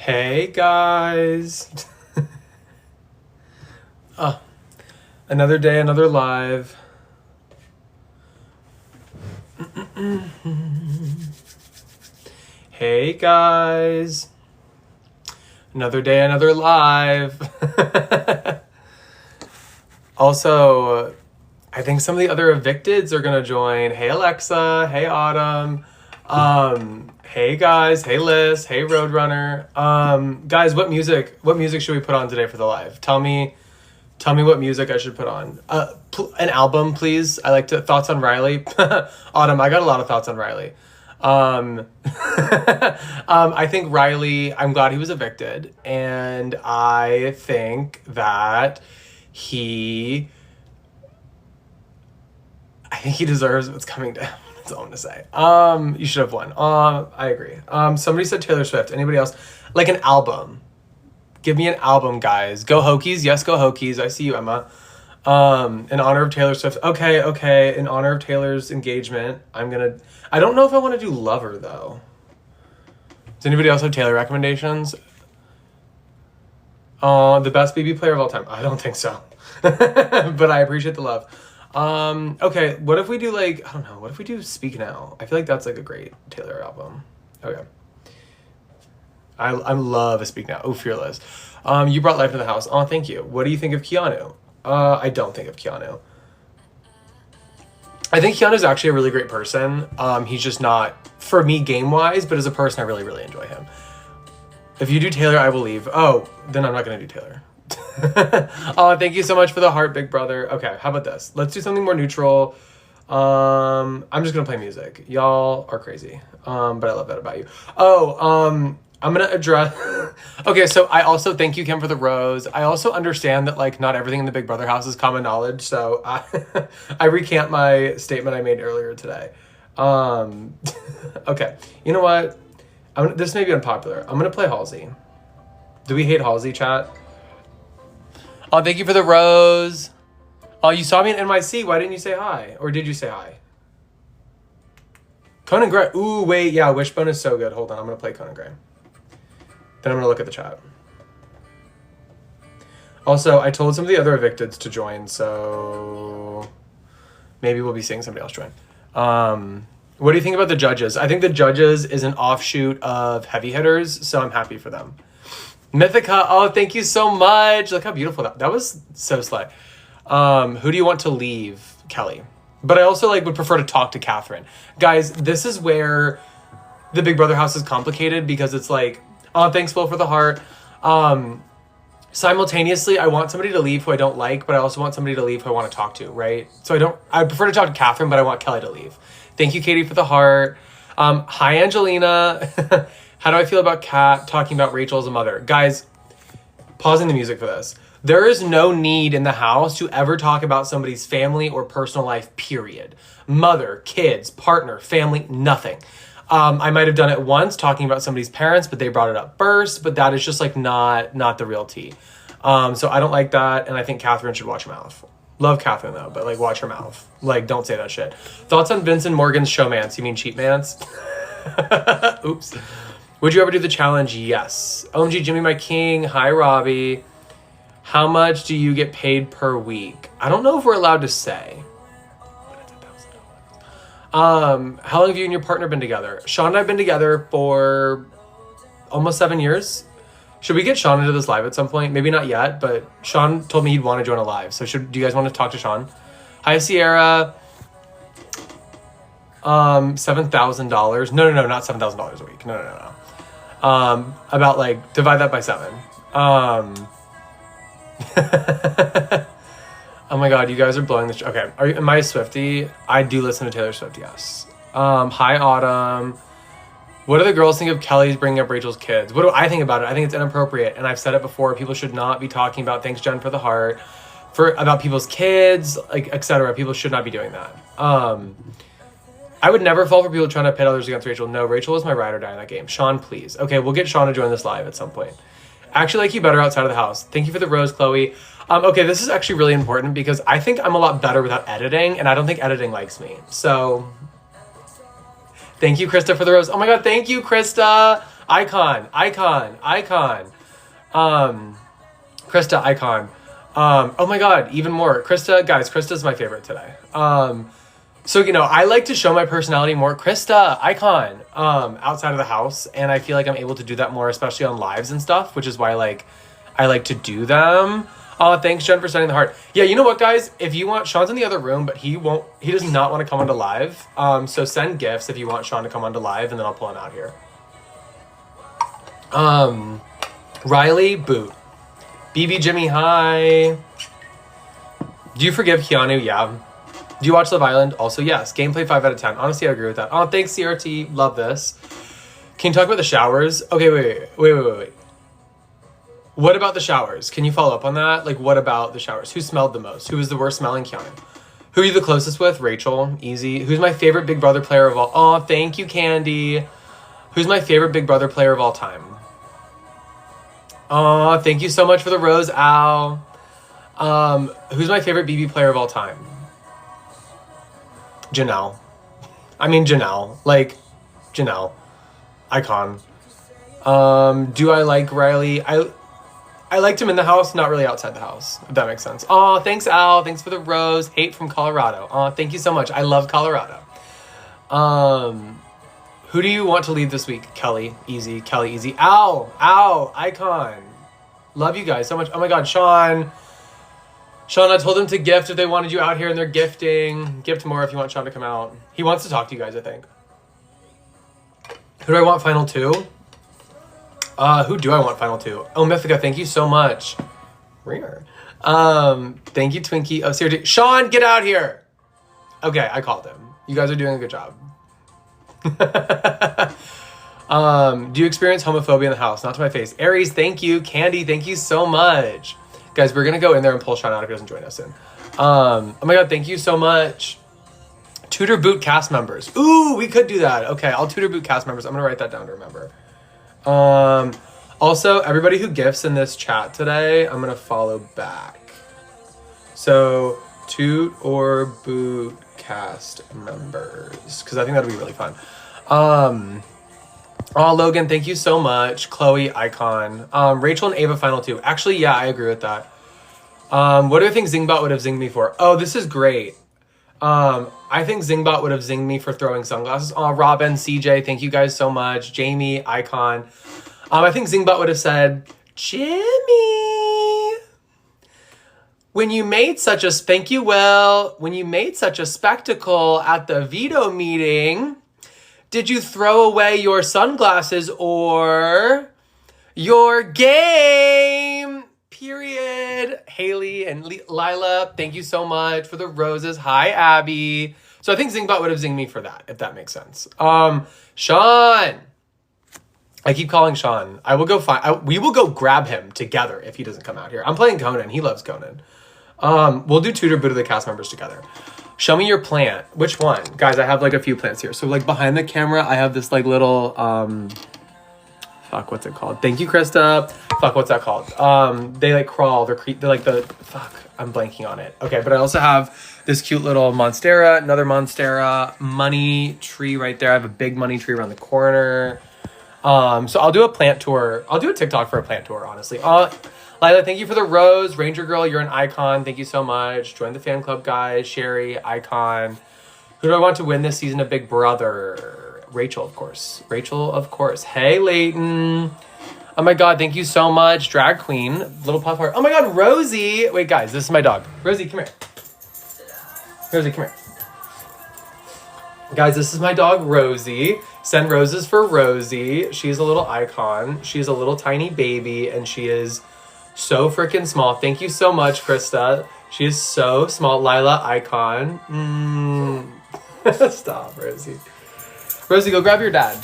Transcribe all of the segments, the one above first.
Hey guys. Oh, another day, another live. Hey guys. Another day, another live. Also, I think some of the other evicteds are gonna join. Hey Alexa, hey Autumn. Hey guys, hey Liz, hey Roadrunner. Guys, what music should we put on today for the live? Tell me what music I should put on. An album, please. I like to thoughts on Riley. Autumn, I got a lot of thoughts on Riley. I think Riley, I'm glad he was evicted, and I think that he deserves what's coming to him. That's all I'm gonna say. You should have won. I agree. Somebody said Taylor Swift. Anybody else? Like an album. Give me an album, guys. Go Hokies. Yes, go Hokies. I see you, Emma. In honor of Taylor Swift. Okay. In honor of Taylor's engagement, I don't know if I want to do Lover, though. Does anybody else have Taylor recommendations? The best BB player of all time. I don't think so. But I appreciate the love. Okay, what if we do I don't know, what if we do Speak Now? I feel like that's like a great Taylor album. Okay. I love a Speak Now. Oh, Fearless. You brought life to the house. Oh, thank you. What do you think of Keanu? I don't think of Keanu. I think Keanu's actually a really great person. He's just not, for me, game-wise, but as a person, I really, really enjoy him. If you do Taylor, I will leave. Oh, then I'm not going to do Taylor. Oh, thank you so much for the heart, big brother. Okay, how about this? Let's do something more neutral. I'm just going to play music. Y'all are crazy. But I love that about you. I'm going to address... Okay, so I also thank you, Kim, for the rose. I also understand that, not everything in the Big Brother house is common knowledge, so I recant my statement I made earlier today. Okay, you know what? This may be unpopular. I'm going to play Halsey. Do we hate Halsey, chat? Oh, thank you for the rose. Oh, you saw me in NYC. Why didn't you say hi? Or did you say hi? Conan Gray. Ooh, wait. Yeah, Wishbone is so good. Hold on. I'm going to play Conan Gray. Then I'm going to look at the chat. Also, I told some of the other evicteds to join, so maybe we'll be seeing somebody else join. What do you think about the judges? I think the judges is an offshoot of heavy hitters, so I'm happy for them. Mythica, oh, thank you so much. Look how beautiful that was. So slay. Who do you want to leave? Kelly. But I also would prefer to talk to Catherine. Guys, this is where the Big Brother house is complicated because it's oh, thanks, Will, for the heart. Simultaneously, I want somebody to leave who I don't like, but I also want somebody to leave who I want to talk to, right? So I prefer to talk to Catherine, but I want Kelly to leave. Thank you, Katie, for the heart. Hi, Angelina. How do I feel about Kat talking about Rachel as a mother? Guys, pausing the music for this. There is no need in the house to ever talk about somebody's family or personal life, period. Mother, kids, partner, family, nothing. I might have done it once talking about somebody's parents, but they brought it up first, but that is just not the real tea. So I don't like that, and I think Catherine should watch her mouth. Love Catherine though, but watch her mouth. Don't say that shit. Thoughts on Vincent Morgan's showmance? You mean cheatmance? Oops. Would you ever do the challenge? Yes. OMG, Jimmy, my king. Hi, Robbie. How much do you get paid per week? I don't know if we're allowed to say. But it's $1,000. How long have you and your partner been together? Sean and I have been together for almost 7 years. Should we get Sean into this live at some point? Maybe not yet, but Sean told me he'd want to join a live. So do you guys want to talk to Sean? Hi, Sierra. $7,000. No, not $7,000 a week. No. About divide that by 7. Oh my god, you guys are blowing this. Okay, am I a Swiftie? I do listen to Taylor Swift, yes. Hi, Autumn. What do the girls think of Kelly's bringing up Rachel's kids? What do I think about it? I think it's inappropriate, and I've said it before. People should not be talking about, thanks Jen for the heart, about people's kids, etc. People should not be doing that. I would never fall for people trying to pit others against Rachel. No, Rachel was my ride or die in that game. Sean, please. Okay, we'll get Sean to join this live at some point. Actually like you better outside of the house. Thank you for the rose, Chloe. Okay, this is actually really important because I think I'm a lot better without editing, and I don't think editing likes me. So, thank you, Krista, for the rose. Oh my god, thank you, Krista. Icon. Krista, icon. Oh my God, even more. Krista, guys, Krista's my favorite today. So, you know, I like to show my personality more. Krista, icon, outside of the house. And I feel like I'm able to do that more, especially on lives and stuff, which is why I like to do them. Thanks, Jen, for sending the heart. Yeah, you know what, guys? If you want, Sean's in the other room, but he does not want to come onto live. So send gifts if you want Sean to come onto live, and then I'll pull him out here. Riley, boot. BB Jimmy, hi. Do you forgive Keanu? Yeah. Do you watch Love Island? Also, yes. Gameplay 5 out of 10. Honestly, I agree with that. Oh, thanks, CRT. Love this. Can you talk about the showers? Okay, wait. What about the showers? Can you follow up on that? Like, what about the showers? Who smelled the most? Who was the worst smelling? Keanu. Who are you the closest with? Rachel. Easy. Who's my favorite Big Brother player of all? Oh, thank you, Candy. Who's my favorite Big Brother player of all time? Oh, thank you so much for the rose, Al. Who's my favorite BB player of all time? Janelle. Like, Janelle. Icon. Do I like Riley? I liked him in the house, not really outside the house, if that makes sense. Oh, thanks, Al. Thanks for the rose. Hate from Colorado. Oh, thank you so much. I love Colorado. Who do you want to lead this week? Kelly. Easy. Kelly, easy. Al. Icon. Love you guys so much. Oh my God, Sean, I told them to gift if they wanted you out here and they're gifting. Gift more if you want Sean to come out. He wants to talk to you guys, I think. Who do I want final two? Who do I want final two? Oh, Mythica, thank you so much. Rare. Thank you, Twinkie. Oh, seriously. Sean, get out here. Okay, I called him. You guys are doing a good job. Do you experience homophobia in the house? Not to my face. Aries, thank you. Candy, thank you so much. Guys, we're gonna go in there and pull Sean out if he doesn't join us soon. Oh my God, thank you so much. Tutor boot cast members. Ooh, we could do that. Okay, I'll tutor boot cast members. I'm gonna write that down to remember. Also, everybody who gifts in this chat today, I'm gonna follow back. So, toot or boot cast members, because I think that'll be really fun. Oh, Logan, thank you so much. Chloe, icon. Rachel and Ava, final two. Actually, yeah, I agree with that. What do I think Zingbot would have zinged me for? Oh, this is great. I think Zingbot would have zinged me for throwing sunglasses. Oh, Robin, CJ, thank you guys so much. Jamie, icon. I think Zingbot would have said, Jimmy, when you made such a, thank you, Will, when you made such a spectacle at the veto meeting, did you throw away your sunglasses or your game? Period. Haley and Lila, thank you so much for the roses. Hi, Abby. So I think Zingbot would have zinged me for that, if that makes sense. Sean. I keep calling Sean. I will go we will go grab him together if he doesn't come out here. I'm playing Conan. He loves Conan. We'll do tutor boot of the cast members together. Show me your plant. Which one? Guys, I have like a few plants here. So like behind the camera, I have this like little, fuck, what's it called? Thank you, Krista. Fuck, what's that called? They like crawl. They're like the, fuck, I'm blanking on it. Okay, but I also have this cute little monstera, another monstera, money tree right there. I have a big money tree around the corner. So I'll do a plant tour. I'll do a TikTok for a plant tour, honestly. Lila, thank you for the rose. Ranger Girl, you're an icon. Thank you so much. Join the fan club, guys. Sherry, icon. Who do I want to win this season of Big Brother? Rachel, of course. Rachel, of course. Hey, Leighton. Oh my God, thank you so much. Drag Queen, little puff heart. Oh my God, Rosie. Wait, guys, this is my dog. Rosie, come here. Rosie, come here. Guys, this is my dog, Rosie. Send roses for Rosie. She's a little icon. She's a little tiny baby, and she is so freaking small. Thank you so much, Krista. She is so small. Lila, icon. Stop, Rosie. Rosie, go grab your dad.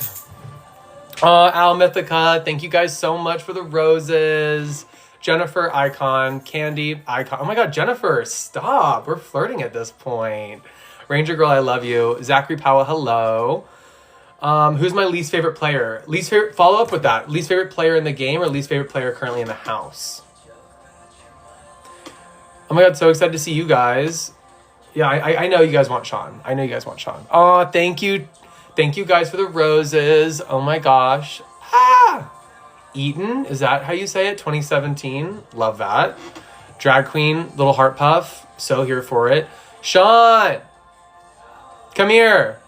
Al Mythica, thank you guys so much for the roses. Jennifer, icon. Candy, icon. Oh my God, Jennifer, stop. We're flirting at this point. Ranger Girl, I love you. Zachary Powell, hello. Who's my least favorite player? Least favorite, follow up with that. Least favorite player in the game or least favorite player currently in the house? Oh my God, so excited to see you guys. Yeah, I know you guys want Sean. I know you guys want Sean. Oh, thank you. Thank you guys for the roses. Oh my gosh. Ah! Eaton, is that how you say it? 2017. Love that. Drag queen, little heart puff. So here for it. Sean! Come here.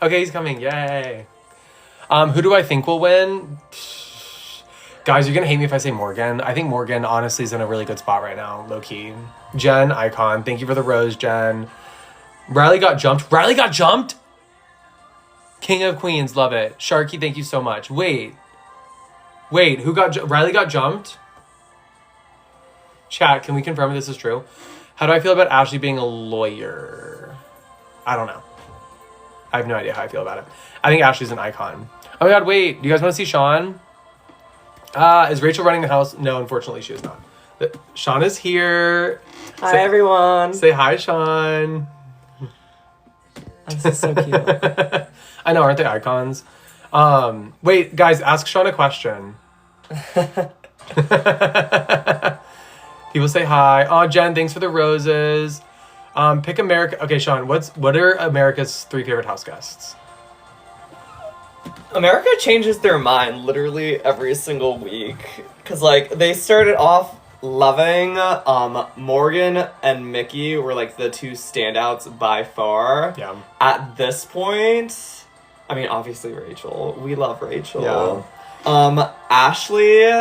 Okay, he's coming. Yay. Who do I think will win? Guys, you're going to hate me if I say Morgan. I think Morgan, honestly, is in a really good spot right now. Low-key. Jen, icon. Thank you for the rose, Jen. Riley got jumped. Riley got jumped? King of Queens. Love it. Sharky, thank you so much. Wait, who got... Riley got jumped? Chat, can we confirm if this is true? How do I feel about Ashley being a lawyer? I don't know. I have no idea how I feel about it. I think Ashley's an icon. Oh my god, wait. Do you guys want to see Sean? Is Rachel running the house? No, unfortunately, she is not. Sean is here. Hi, everyone. Say hi, Sean. This is so cute. I know, aren't they icons? Wait, guys, ask Sean a question. People say hi. Oh, Jen, thanks for the roses. Pick America. Okay, Sean, what are America's 3 favorite house guests? America changes their mind literally every single week. Because, like, they started off loving Morgan and Mickey were, like, the 2 standouts by far. Yeah. At this point, I mean, obviously Rachel. We love Rachel. Yeah. Ashley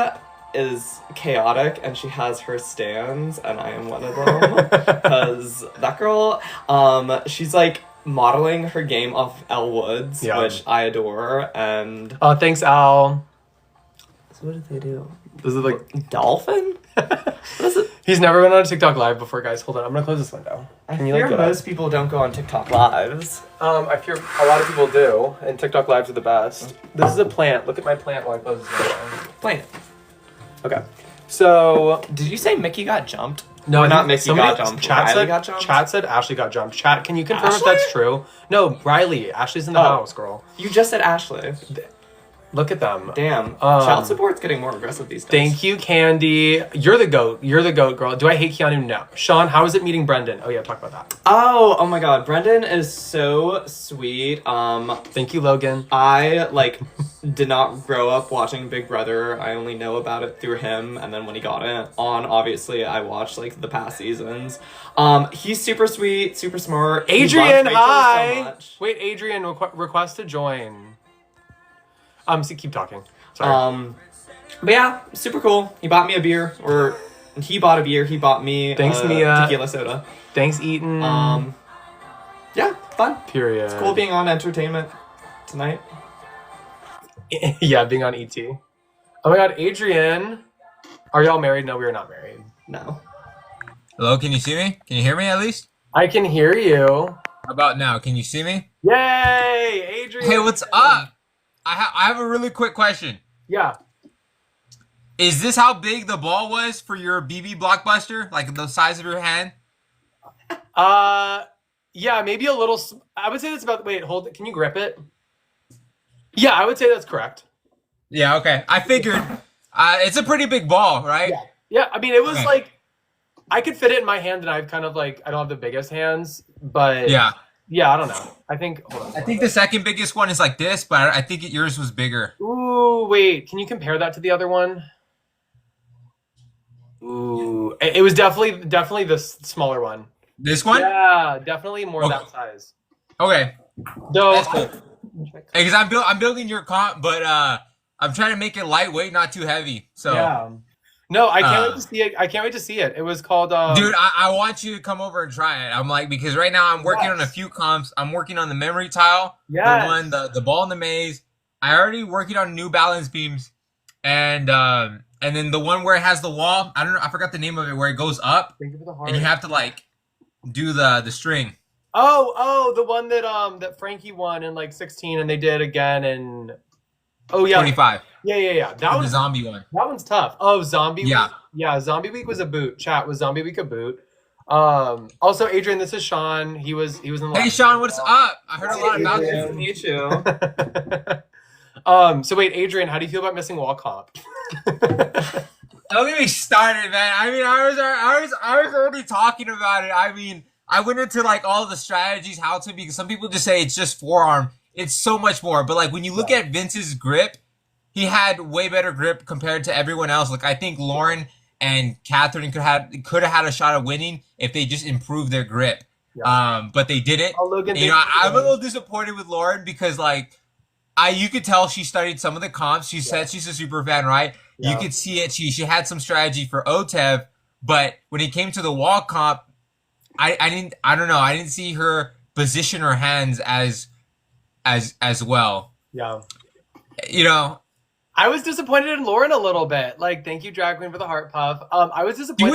is chaotic and she has her stands and I am one of them. Because that girl, she's, like, modeling her game off Elle Woods, which I adore, and... Oh, thanks, Al. So what did they do? This is like... Dolphin? What is it? He's never been on a TikTok live before, guys. Hold on, I'm gonna close this window. I fear most people don't go on TikTok lives. I fear a lot of people do, and TikTok lives are the best. This is a plant. Look at my plant while I close this window. Plant. Okay. So... Did you say Mickey got jumped? No, not Mickey got jumped. Chat said Ashley got jumped. Chat, can you confirm if that's true? No, Riley. Ashley's in the house, girl. You just said Ashley. Look at them. Damn. Child support's getting more aggressive these days. Thank you, Candy. You're the GOAT. You're the GOAT, girl. Do I hate Keanu? No. Sean, how is it meeting Brendan? Oh, yeah, talk about that. Oh my god. Brendan is so sweet. Thank you, Logan. I, like, did not grow up watching Big Brother. I only know about it through him. And then when he got it on, obviously, I watched, like, the past seasons. He's super sweet, super smart. Adrian, hi! So wait, Adrian, request to join. Keep talking. Sorry. But yeah, super cool. He bought me a beer, or he bought a beer. He bought me Thanks, Mia. Tequila soda. Thanks, Eaton. Yeah, fun. Period. It's cool being on entertainment tonight. Yeah, being on ET. Oh my god, Adrian. Are y'all married? No, we are not married. No. Hello, can you see me? Can you hear me at least? I can hear you. How about now? Can you see me? Yay, Adrian. Hey, what's up? I have a really quick question. Yeah. Is this how big the ball was for your BB Blockbuster? Like the size of your hand? Yeah, maybe a little. I would say that's about. Wait, hold it. Can you grip it? Yeah, I would say that's correct. Yeah, okay. I figured. It's a pretty big ball, right? Yeah. Yeah, I mean, it was like, I could fit it in my hand, and I've kind of like, I don't have the biggest hands, but yeah, I don't know. I think. Hold on, I think the second biggest one is like this, but I think yours was bigger. Ooh, wait. Can you compare that to the other one? Ooh, it was definitely the smaller one. This one? Yeah, definitely more that size. Okay. Though, that's cool. Because I'm building your comp, but I'm trying to make it lightweight, not too heavy. So yeah. No, I can't wait to see it. I can't wait to see it. It was called. Dude, I want you to come over and try it. I'm like, because right now I'm working on a few comps. I'm working on the memory tile. Yeah. The ball in the maze. I already working on New Balance beams, and then the one where it has the wall. I don't know. I forgot the name of it. Where it goes up, and you have to like do the string. Oh, the one that that Frankie won in like 16, and they did again in. Oh yeah, 25. Yeah. That was the zombie one. That one's tough. Oh, Zombie Week. Yeah. Yeah, Zombie Week was a boot. Chat, was Zombie Week a boot? Also, Adrian, this is Sean. He was in the Hey Sean, what's up? I heard a lot about you. Nice to meet you. So wait, Adrian, how do you feel about missing wall comp? Don't get me started, man. I mean, I was already talking about it. I mean, I went into like all the strategies, how to, because some people just say it's just forearm. It's so much more. But like when you look at Vince's grip, he had way better grip compared to everyone else. Like I think Lauren and Catherine could have had a shot of winning if they just improved their grip. Yeah. But they didn't. Oh, Logan, you know, I'm a little disappointed with Lauren because like you could tell she studied some of the comps. She said she's a super fan, right? Yeah. You could see it. She had some strategy for OTEV, but when it came to the wall comp, I don't know. I didn't see her position her hands as well. Yeah. You know, I was disappointed in Lauren a little bit. Like, thank you, Drag Queen, for the heart puff. I was disappointed.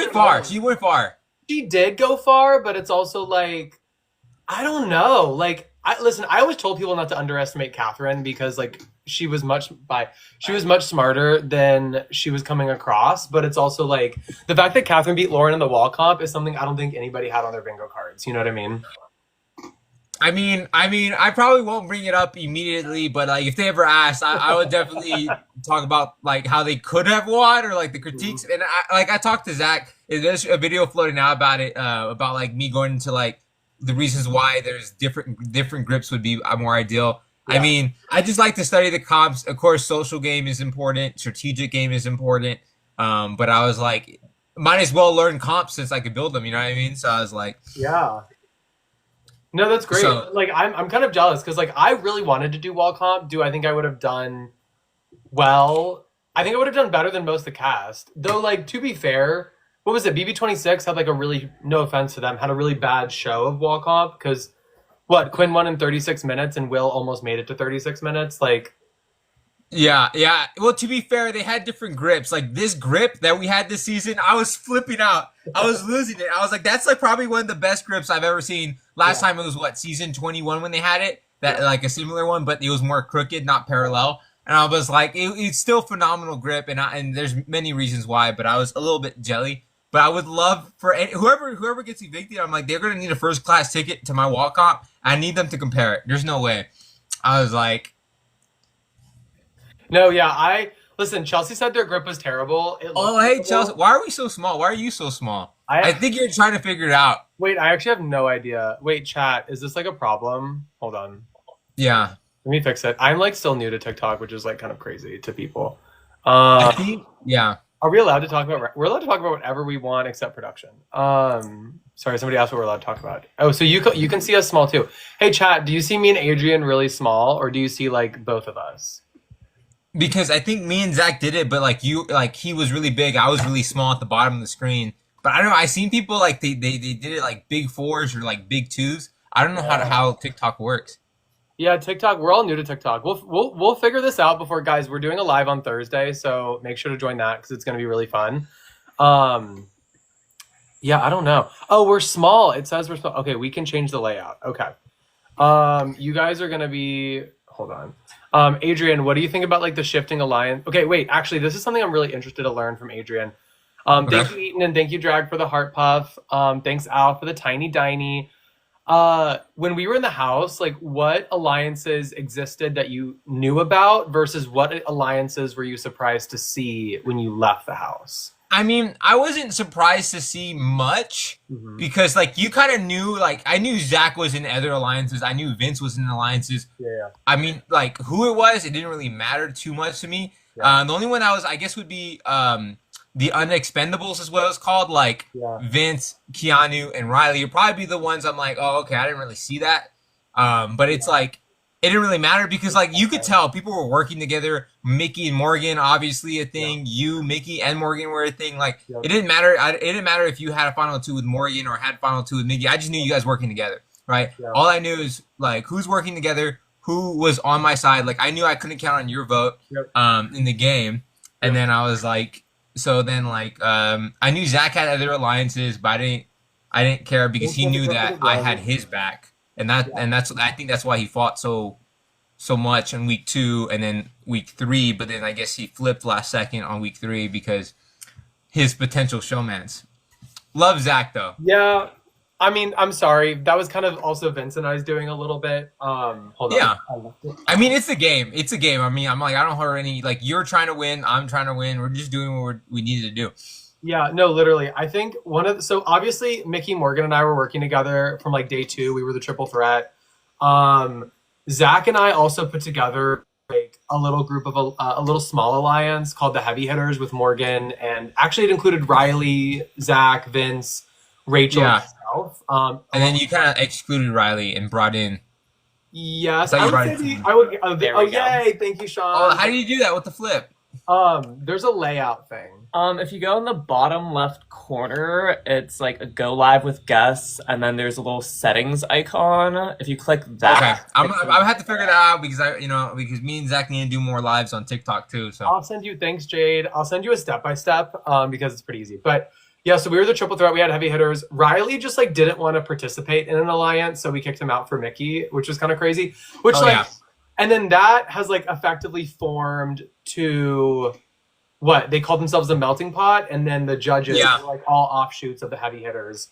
She went far. She did go far, but it's also like, I don't know. Like, I always told people not to underestimate Catherine because like she was much smarter than she was coming across. But it's also like the fact that Catherine beat Lauren in the wall comp is something I don't think anybody had on their bingo cards. You know what I mean? I mean, I probably won't bring it up immediately, but like if they ever asked, I would definitely talk about like how they could have won or like the critiques. And I talked to Zach. There's a video floating out about it, about like me going into like the reasons why there's different grips would be more ideal. Yeah. I mean, I just like to study the comps. Of course, social game is important, strategic game is important. But I was like, might as well learn comps since I could build them. You know what I mean? So I was like, yeah. No, that's great. So, like, I'm kind of jealous because like I really wanted to do wall comp. Do I think I would have done well? I think I would have done better than most of the cast. Though, like, to be fair, what was it? BB26 had like a really, no offense to them, had a really bad show of wall comp because Quinn won in 36 minutes and Will almost made it to 36 minutes. Like, yeah. Well, to be fair, they had different grips. Like this grip that we had this season, I was flipping out. I was losing it. I was like, that's like probably one of the best grips I've ever seen. Last time it was season 21 when they had it, like a similar one, but it was more crooked, not parallel. And I was like, it's still phenomenal grip, and there's many reasons why, but I was a little bit jelly. But I would love for whoever gets evicted, I'm like, they're gonna need a first class ticket to my wall comp. I need them to compare it. There's no way. I was like, no, yeah, listen. Chelsea said their grip was terrible. Hey, Chelsea, why are we so small? Why are you so small? I think you're trying to figure it out. Wait, I actually have no idea. Wait, chat, is this like a problem? Hold on. Yeah. Let me fix it. I'm like still new to TikTok, which is like kind of crazy to people. I think, yeah. Are we allowed to talk about? We're allowed to talk about whatever we want except production. Sorry, somebody asked what we're allowed to talk about. Oh, so you can see us small too. Hey, chat, do you see me and Adrian really small, or do you see like both of us? Because I think me and Zach did it, but like he was really big. I was really small at the bottom of the screen. But I don't know. I seen people like they did it like big 4s or like big 2s. I don't know how TikTok works. Yeah, TikTok. We're all new to TikTok. We'll figure this out before, guys. We're doing a live on Thursday, so make sure to join that because it's going to be really fun. Yeah, I don't know. Oh, we're small. It says we're small. Okay, we can change the layout. Okay. You guys are going to be. Hold on. Adrian, what do you think about like the shifting alliance? Okay, wait. Actually, this is something I'm really interested to learn from Adrian. Thank you, Eaton, and thank you, Drag, for the heart puff. Thanks, Al, for the tiny diny. When we were in the house, like what alliances existed that you knew about versus what alliances were you surprised to see when you left the house? I mean, I wasn't surprised to see much because like you kind of knew, like I knew Zach was in other alliances. I knew Vince was in alliances. Yeah. I mean, like who it was, it didn't really matter too much to me. Yeah. The only one I guess would be, the Unexpendables is what it's called. Like Vince, Keanu, and Riley would probably be the ones I'm like, oh, okay, I didn't really see that. But it's like, it didn't really matter because like you could tell people were working together. Mickey and Morgan, obviously a thing. You, Mickey, and Morgan were a thing. Like it didn't matter. It didn't matter if you had a final 2 with Morgan or had final 2 with Mickey. I just knew you guys working together, right? Yeah. All I knew is like who's working together, who was on my side. Like I knew I couldn't count on your vote in the game, and then I was like. So then, like, I knew Zach had other alliances, but I didn't care because he knew that I had his back, and that's I think that's why he fought so much in week 2 and then week 3. But then I guess he flipped last second on week 3 because his potential showmans. Love Zach though. Yeah, I mean, I'm sorry. That was kind of also Vince and I's doing a little bit. Hold on. Yeah. I mean, it's a game. It's a game. I mean, I'm like, I don't hurt any. Like, you're trying to win. I'm trying to win. We're just doing what we needed to do. Yeah. No, literally. I think so obviously Mickey, Morgan, and I were working together from like day 2. We were the triple threat. Zach and I also put together like a little group of a little small alliance called the Heavy Hitters with Morgan, and actually it included Riley, Zach, Vince, Rachel, and myself. And then you kind of excluded Riley and brought in. Yes, I would say I would. Yay! Thank you, Sean. Oh, how do you do that with the flip? There's a layout thing. If you go in the bottom left corner, it's like a go live with guests, and then there's a little settings icon. If you click that, okay, I'm gonna have to figure that out because because me and Zach need to do more lives on TikTok too. So I'll send you. Thanks, Jade. I'll send you a step by step because it's pretty easy. But yeah, so we were the triple threat. We had Heavy Hitters. Riley just like didn't want to participate in an alliance, so we kicked him out for Mickey, which was kind of crazy. And then that has like effectively formed to what they called themselves the melting pot, and then the judges were like all offshoots of the Heavy Hitters.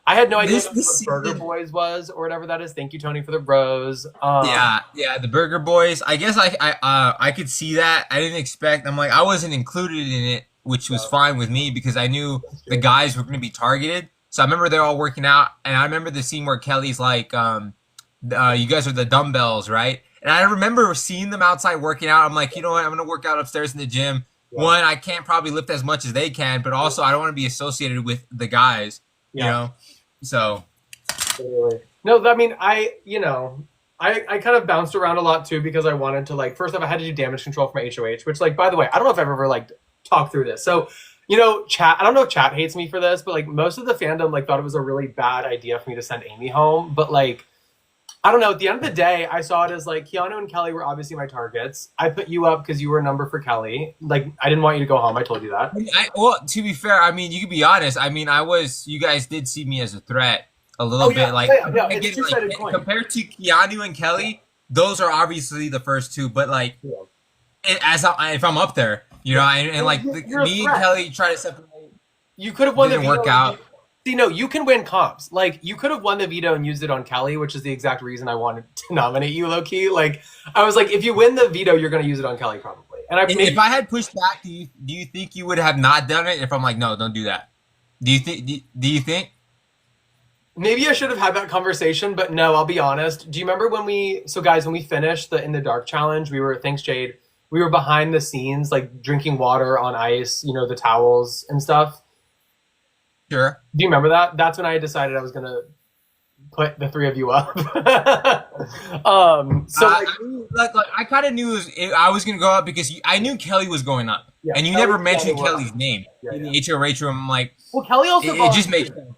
I had no idea what Burger Boys was or whatever that is. Thank you, Tony, for the rose. The Burger Boys. I guess I could see that. I didn't expect. I'm like I wasn't included in it, which was fine with me because I knew the guys were going to be targeted. So I remember they're all working out, and I remember the scene where Kelly's like, "You guys are the dumbbells, right?" And I remember seeing them outside working out. I'm like, you know what? I'm going to work out upstairs in the gym. Yeah. One, I can't probably lift as much as they can, but also I don't want to be associated with the guys, you know? So. No, I mean, I kind of bounced around a lot too because I wanted to like, first off, I had to do damage control for my HOH, which like, by the way, I don't know if I've ever like talked through this. So, chat, I don't know if chat hates me for this, but like most of the fandom like thought it was a really bad idea for me to send Amy home. But like, I don't know. At the end of the day, I saw it as like Keanu and Kelly were obviously my targets. I put you up because you were a number for Kelly. Like, I didn't want you to go home. I told you that. Well, to be fair, I mean, you can be honest. I mean, you guys did see me as a threat a little bit. Like, it's two-sided coin. Compared to Keanu and Kelly, those are obviously the first two. But like, if I'm up there, and like me and Kelly try to separate. You could have won. Didn't work out. See, no, you can win comps. Like, you could have won the veto and used it on Kelly, which is the exact reason I wanted to nominate you, low-key. Like, I was like, if you win the veto, you're going to use it on Kelly, probably. And if I had pushed back, do you think you would have not done it? If I'm like, no, don't do that. Do you think? Maybe I should have had that conversation, but no, I'll be honest. Do you remember when we finished the In the Dark challenge, thanks, Jade, we were behind the scenes, like, drinking water on ice, the towels and stuff. Sure. Do you remember that? That's when I decided I was gonna put the three of you up. I kind of knew I was gonna go up because I knew Kelly was going up, and you never mentioned Kelly's name in the HOH room. I'm like, well, Kelly also it just makes sense.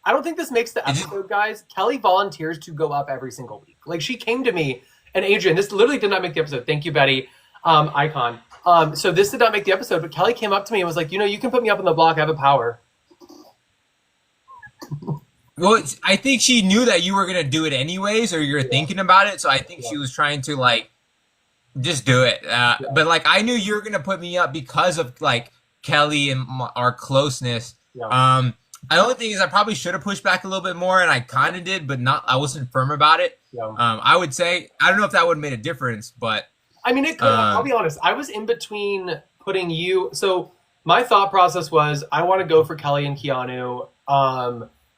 I don't think this makes the episode, guys. Kelly volunteers to go up every single week. Like, she came to me, and Adrian, this literally did not make the episode. Thank you, Betty. Icon. So this did not make the episode, but Kelly came up to me and was like, you can put me up in the block. I have a power. Well, I think she knew that you were gonna do it anyways, or you're thinking about it. So I think she was trying to like just do it. But like I knew you were gonna put me up because of like Kelly and our closeness. The only thing is I probably should have pushed back a little bit more, and I kind of did, but I wasn't firm about it. I would say I don't know if that would have made a difference, but I mean, it could. I'll be honest. I was in between putting you. So my thought process was I want to go for Kelly and Keanu.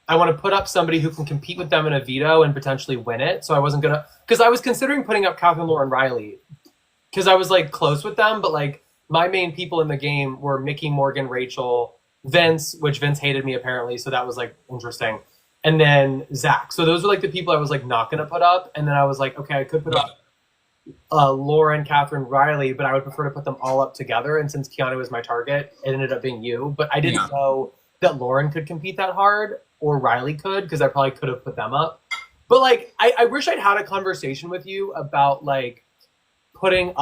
I want to put up somebody who can compete with them in a veto and potentially win it. So I wasn't going to, because I was considering putting up Catherine, Lauren, Riley, because I was like close with them. But like my main people in the game were Mickey, Morgan, Rachel, Vince, which Vince hated me apparently. So that was like interesting. And then Zach. So those were like the people I was like not going to put up. And then I was like, okay, I could put up Lauren, Catherine, Riley, but I would prefer to put them all up together. And since Keanu was my target, it ended up being you. But I didn't know that Lauren could compete that hard or Riley could, because I probably could have put them up. But like, I wish I'd had a conversation with you about like putting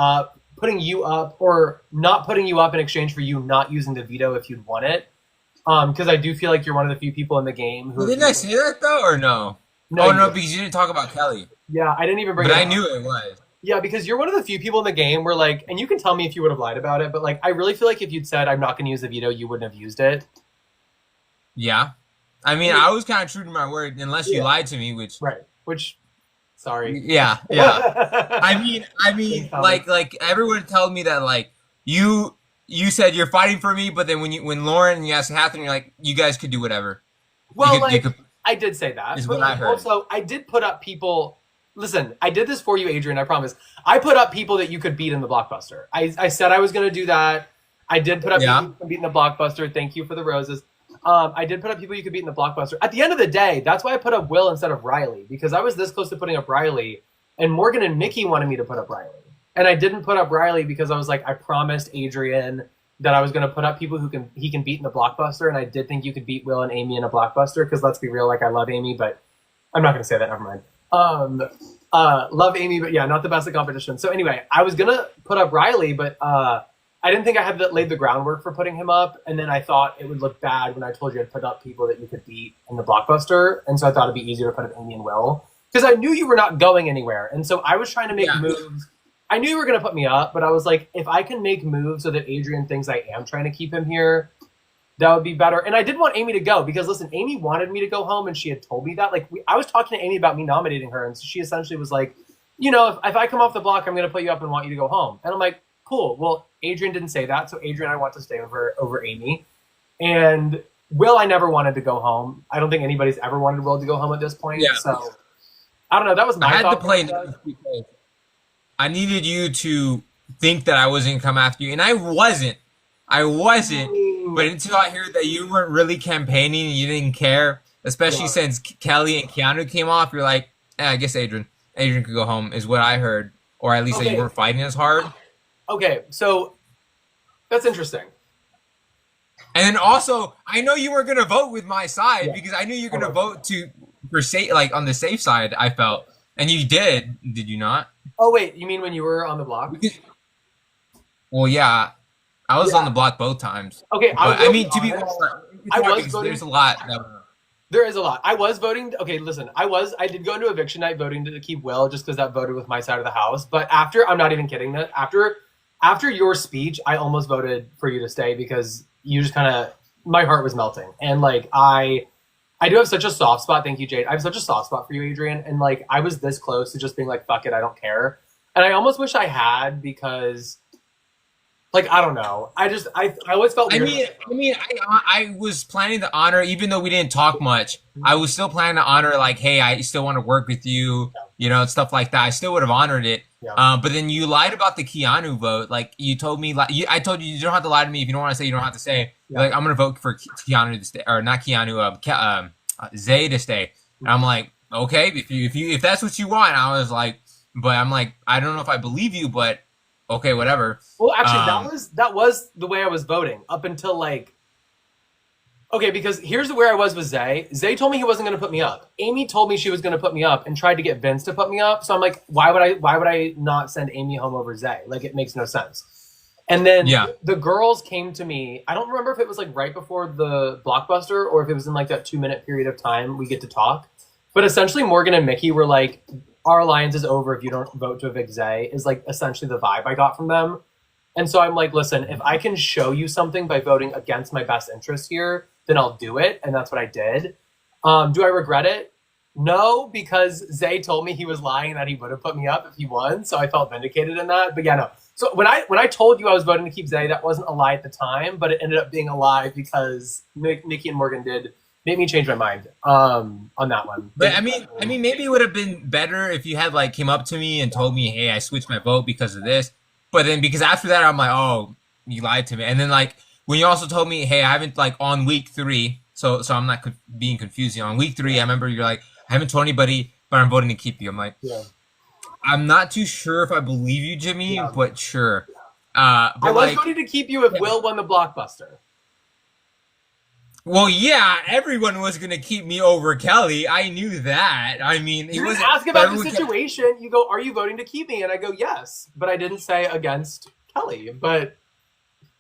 you up or not putting you up in exchange for you not using the veto if you'd won it. Because I do feel like you're one of the few people in the game who. Didn't I say that though, or no? No, because you didn't talk about Kelly. Yeah, I didn't even bring it up. But I knew it was. Yeah, because you're one of the few people in the game where like, and you can tell me if you would have lied about it, but like, I really feel like if you'd said I'm not going to use the veto, you wouldn't have used it. Yeah. I mean, I was kind of true to my word, unless you lied to me, which, sorry. Yeah. I mean, like everyone told me that like you said you're fighting for me, but then when Lauren and you asked Catherine, you're like, you guys could do whatever. Well, I did say that. Is but what I heard. Also, I did put up people listen, I did this for you, Adrian, I promise. I put up people that you could beat in the Blockbuster. I said I was going to do that. I did put up people you could beat in the Blockbuster. Thank you for the roses. I did put up people you could beat in the Blockbuster. At the end of the day, that's why I put up Will instead of Riley, because I was this close to putting up Riley, and Morgan and Mickey wanted me to put up Riley. And I didn't put up Riley because I was like, I promised Adrian that I was going to put up people he can beat in the Blockbuster, and I did think you could beat Will and Amy in a Blockbuster, because let's be real, like, I love Amy, but I'm not going to say that, never mind. Love Amy, but yeah, not the best at competition. So anyway, I was going to put up Riley, but I didn't think I had laid the groundwork for putting him up, and then I thought it would look bad when I told you I'd put up people that you could beat in the Blockbuster, and so I thought it'd be easier to put up Amy and Will, because I knew you were not going anywhere, and so I was trying to make moves. I knew you were going to put me up, but I was like, if I can make moves so that Adrian thinks I am trying to keep him here, that would be better. And I did want Amy to go, because listen, Amy wanted me to go home, and she had told me that. Like, I was talking to Amy about me nominating her, and so she essentially was like, you know, if I come off the block, I'm going to put you up and want you to go home. And I'm like, cool. Well, Adrian didn't say that, so Adrian and I want to stay over Amy. And Will, I never wanted to go home. I don't think anybody's ever wanted Will to go home at this point. Yeah. So I don't know. That was my thought. I had to play because I needed you to think that I wasn't gonna come after you, and I wasn't. But until I heard that you weren't really campaigning and you didn't care, especially since Kelly and Keanu came off, you're like, I guess Adrian could go home, is what I heard, or at least that you weren't fighting as hard. Okay, so that's interesting. And then also, I know you were gonna vote with my side because I knew you were gonna vote for safe, like on the safe side. I felt, and you did. Did you not? Oh wait, you mean when you were on the block? Well, yeah, I was on the block both times. Okay, I mean, to be honest, I was voting. There's a lot. There is a lot. I was voting. Okay, listen, I did go into eviction night voting to keep Will, just because that voted with my side of the house. But after, I'm not even kidding. That after your speech, I almost voted for you to stay, because you just kind of, my heart was melting, and like I do have such a soft spot. Thank you, Jade. I have such a soft spot for you, Adrian. And like, I was this close to just being like, fuck it, I don't care. And I almost wish I had, because like, I don't know. I always felt weird. I was planning to honor, even though we didn't talk much, I was still planning to honor, like, hey, I still want to work with you, you know, stuff like that. I still would have honored it. Yeah. But then you lied about the Keanu vote. Like, you told me, I told you don't have to lie to me. If you don't want to say, you don't have to say. Yeah. Like, I'm going to vote for Keanu to stay, or not Keanu, Zay to stay. And I'm like, okay, if that's what you want. I was like, but I'm like, I don't know if I believe you, but okay, whatever. Well, actually, that was the way I was voting up until like, okay, because here's where I was with Zay. Zay told me he wasn't going to put me up. Amy told me she was going to put me up and tried to get Vince to put me up. So I'm like, why would I not send Amy home over Zay? Like, it makes no sense. And then the girls came to me. I don't remember if it was like right before the Blockbuster or if it was in like that 2-minute period of time we get to talk. But essentially, Morgan and Mickey were like, our alliance is over if you don't vote to evict Zay, is like essentially the vibe I got from them. And so I'm like, listen, if I can show you something by voting against my best interest here, then I'll do it. And that's what I did. Do I regret it? No, because Zay told me he was lying and that he would have put me up if he won. So I felt vindicated in that. But yeah, no. So when I told you I was voting to keep Zay, that wasn't a lie at the time, but it ended up being a lie because Mickey and Morgan did make me change my mind on that one. But I mean, maybe it would have been better if you had like came up to me and told me, hey, I switched my vote because of this. But then because after that, I'm like, oh, you lied to me. And then like when you also told me, hey, I haven't like on week 3, so I'm not being confusing. On week 3, I remember you're like, I haven't told anybody, but I'm voting to keep you. I'm like, I'm not too sure if I believe you, Jimmy, but sure. But I was voting to keep you if Will won the Blockbuster. Well, yeah, everyone was gonna keep me over Kelly. I knew that. I mean, you didn't ask about the situation. You go, "Are you voting to keep me?" And I go, "Yes," but I didn't say against Kelly. But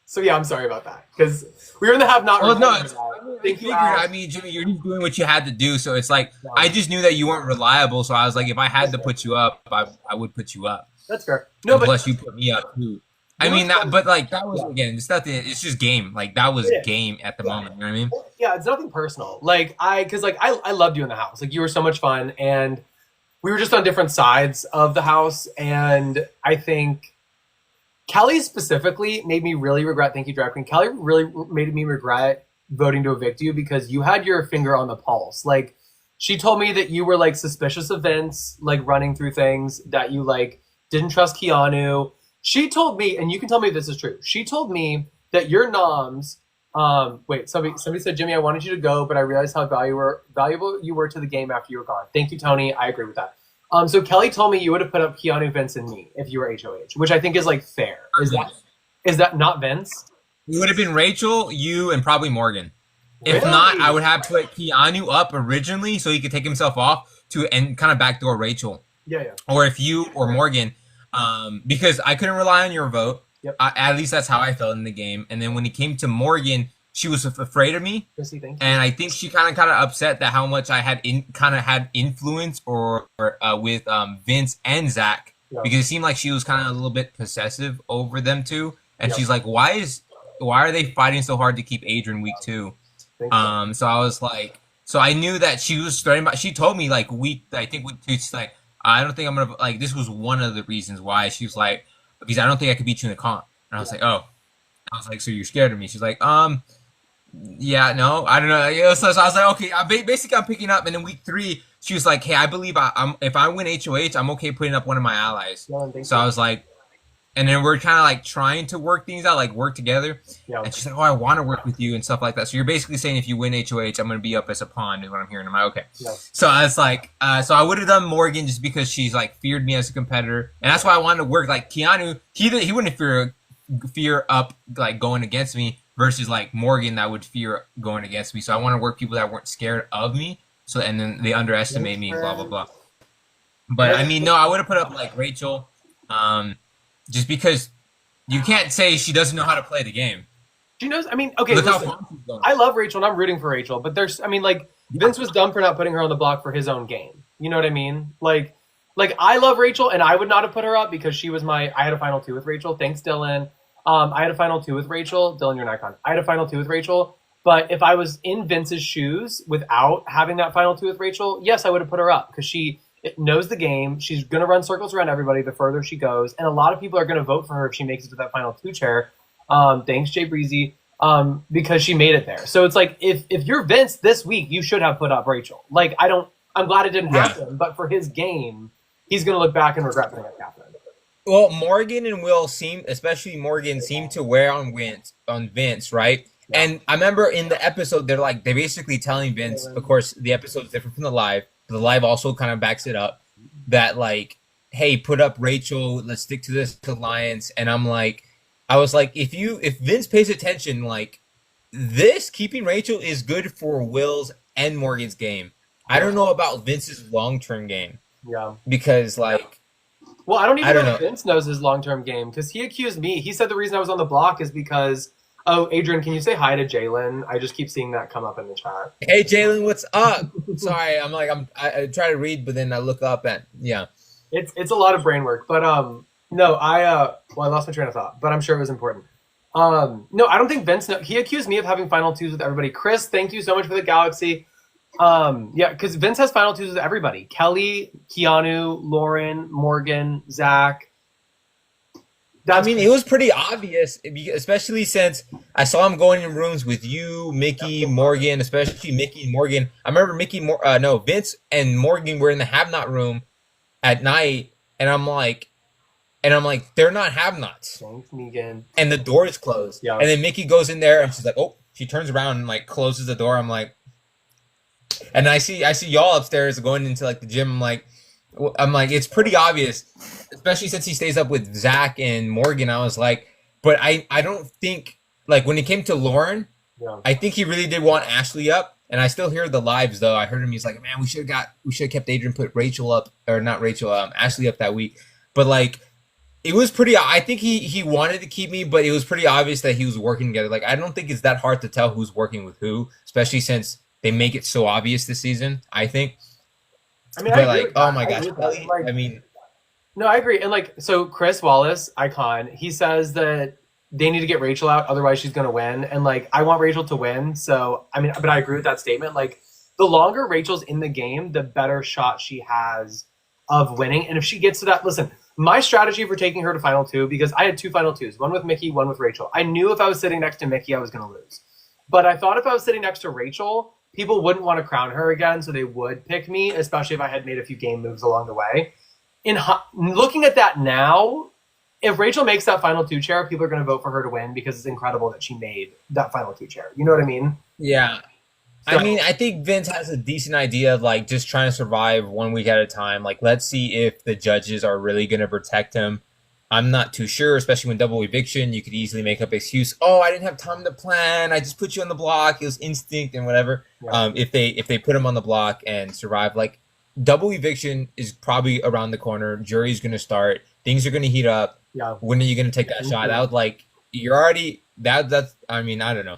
so yeah, I'm sorry about that because we were in the have not. Well, no, I mean, Jimmy, you're just doing what you had to do. So it's like I just knew that you weren't reliable. So I was like, if I had to put you up, I would put you up. That's fair. No, but plus you put me up too. I mean, but like that was again, it's nothing. It's just game. Like that was game at the moment. You know what I mean? Yeah, it's nothing personal. Like because I loved you in the house. Like you were so much fun, and we were just on different sides of the house. And I think Kelly specifically made me really regret. Thank you, Drag Queen. Kelly really made me regret voting to evict you because you had your finger on the pulse. Like She told me that you were like suspicious of Vince, like running through things, that you like didn't trust Keanu. She told me, and you can tell me if this is true. She told me that your noms. Wait, somebody said, Jimmy, I wanted you to go, but I realized how valuable you were to the game after you were gone. Thank you, Tony. I agree with that. So Kelly told me you would have put up Keanu, Vince, and me if you were HOH, which I think is like fair. Is that not Vince? It would have been Rachel, you, and probably Morgan. If Really? not, I would have put Keanu up originally so he could take himself off and kind of backdoor Rachel. Yeah. Or if you or Morgan, because I couldn't rely on your vote. Yep. At least that's how I felt in the game. And then when it came to Morgan, she was afraid of me, and I think she kind of upset that how much I had had influence or with Vince and Zach, because it seemed like she was kind of a little bit possessive over them two, and she's like, why are they fighting so hard to keep Adrian week 2? So I was like, so I knew that she was starting. She told me like week 2, she's like, I don't think I'm gonna like. This was one of the reasons why she was like, because I don't think I could beat you in the comp. And I was like, oh. I was like, so you're scared of me? She's like, yeah, no, I don't know. You know, so I was like, okay, I'm picking up. And then week 3, she was like, hey, I believe if I win HOH, I'm okay putting up one of my allies. So I was like, and then we're kind of like trying to work things out, like work together. Yeah. And she's like, oh, I want to work with you and stuff like that. So you're basically saying if you win HOH, I'm going to be up as a pawn is what I'm hearing. I'm like, okay. Yeah. So I was like, so I would have done Morgan just because she's like feared me as a competitor. And that's why I wanted to work like Keanu. He wouldn't fear up like going against me versus like Morgan that would fear going against me. So I want to work people that weren't scared of me. So, and then they underestimate me, blah, blah, blah. But I mean, no, I would have put up like Rachel, just because you can't say she doesn't know how to play the game. She knows. I mean, okay, listen, I love Rachel and I'm rooting for Rachel, but there's, I mean, like Vince was dumb for not putting her on the block for his own game. You know what I mean? Like I love Rachel and I would not have put her up because she was I had a final 2 with Rachel. Thanks, Dylan. I had a final 2 with Rachel. Dylan, you're an icon. I had a final 2 with Rachel. But if I was in Vince's shoes without having that final 2 with Rachel, yes, I would have put her up because she knows the game. She's going to run circles around everybody the further she goes. And a lot of people are going to vote for her if she makes it to that final 2 chair. Thanks, Jay Breezy, because she made it there. So it's like, if you're Vince this week, you should have put up Rachel. Like, I'm glad it didn't happen. But for his game, he's going to look back and regret putting up Catherine. Well, Morgan and Will especially Morgan, seem to wear on Vince, right? Yeah. And I remember in the episode, they're basically telling Vince, of course, the episode's different from the live. The live also kind of backs it up that like, hey, put up Rachel, let's stick to this alliance. And I was like, if Vince pays attention, like this keeping Rachel is good for Will's and Morgan's game. I don't know about Vince's long-term game. Yeah. Because well, I don't even know if Vince knows his long-term game because he accused me. He said the reason I was on the block is because, oh, Adrian, can you say hi to Jalen? I just keep seeing that come up in the chat. Hey, Jalen, what's up? Sorry, I try to read, but then I look up and yeah. It's a lot of brain work, but no, I lost my train of thought, but I'm sure it was important. No, I don't think Vince. He accused me of having final 2s with everybody. Chris, thank you so much for the galaxy. Yeah, because Vince has final 2s with everybody. Kelly, Keanu, Lauren, Morgan, Zach. It was pretty obvious, especially since I saw him going in rooms with you, Mickey, Morgan, especially Mickey and Morgan. I remember Vince and Morgan were in the have-not room at night, and I'm like, they're not have-nots. Thanks, Megan. And the door is closed. Yeah. And then Mickey goes in there, and she's like, oh, she turns around and like closes the door. I'm like, and I see y'all upstairs going into like the gym. I'm like, it's pretty obvious, especially since he stays up with Zach and Morgan. I was like, but I don't think like when it came to Lauren, I think he really did want Ashley up. And I still hear the lives though. I heard him. He's like, man, we should have kept Adrian, put Rachel up, or not Rachel, Ashley up that week. But like, it was pretty. I think he wanted to keep me, but it was pretty obvious that he was working together. Like, I don't think it's that hard to tell who's working with who, especially since they make it so obvious this season, I think. I mean, oh my gosh. No, I agree. And like, so Chris Wallace, icon, he says that they need to get Rachel out, otherwise she's going to win. And like, I want Rachel to win. So, I mean, but I agree with that statement. Like, the longer Rachel's in the game, the better shot she has of winning. And if she gets to that, listen, my strategy for taking her to final 2, because I had 2 final 2s, one with Mickey, one with Rachel. I knew if I was sitting next to Mickey, I was going to lose. But I thought if I was sitting next to Rachel, people wouldn't want to crown her again, so they would pick me, especially if I had made a few game moves along the way. Looking at that now, if Rachel makes that final 2 chair, people are going to vote for her to win because it's incredible that she made that final 2 chair. You know what I mean? Yeah. So, I mean, I think Vince has a decent idea of like just trying to survive 1 week at a time. Like, let's see if the judges are really going to protect him. I'm not too sure, especially when double eviction, you could easily make up excuse. Oh, I didn't have time to plan. I just put you on the block. It was instinct and whatever. Yeah. If they put him on the block and survive, like double eviction is probably around the corner. Jury's going to start. Things are going to heat up. Yeah. When are you going to take that shot? That would like you're already that's. I mean, I don't know.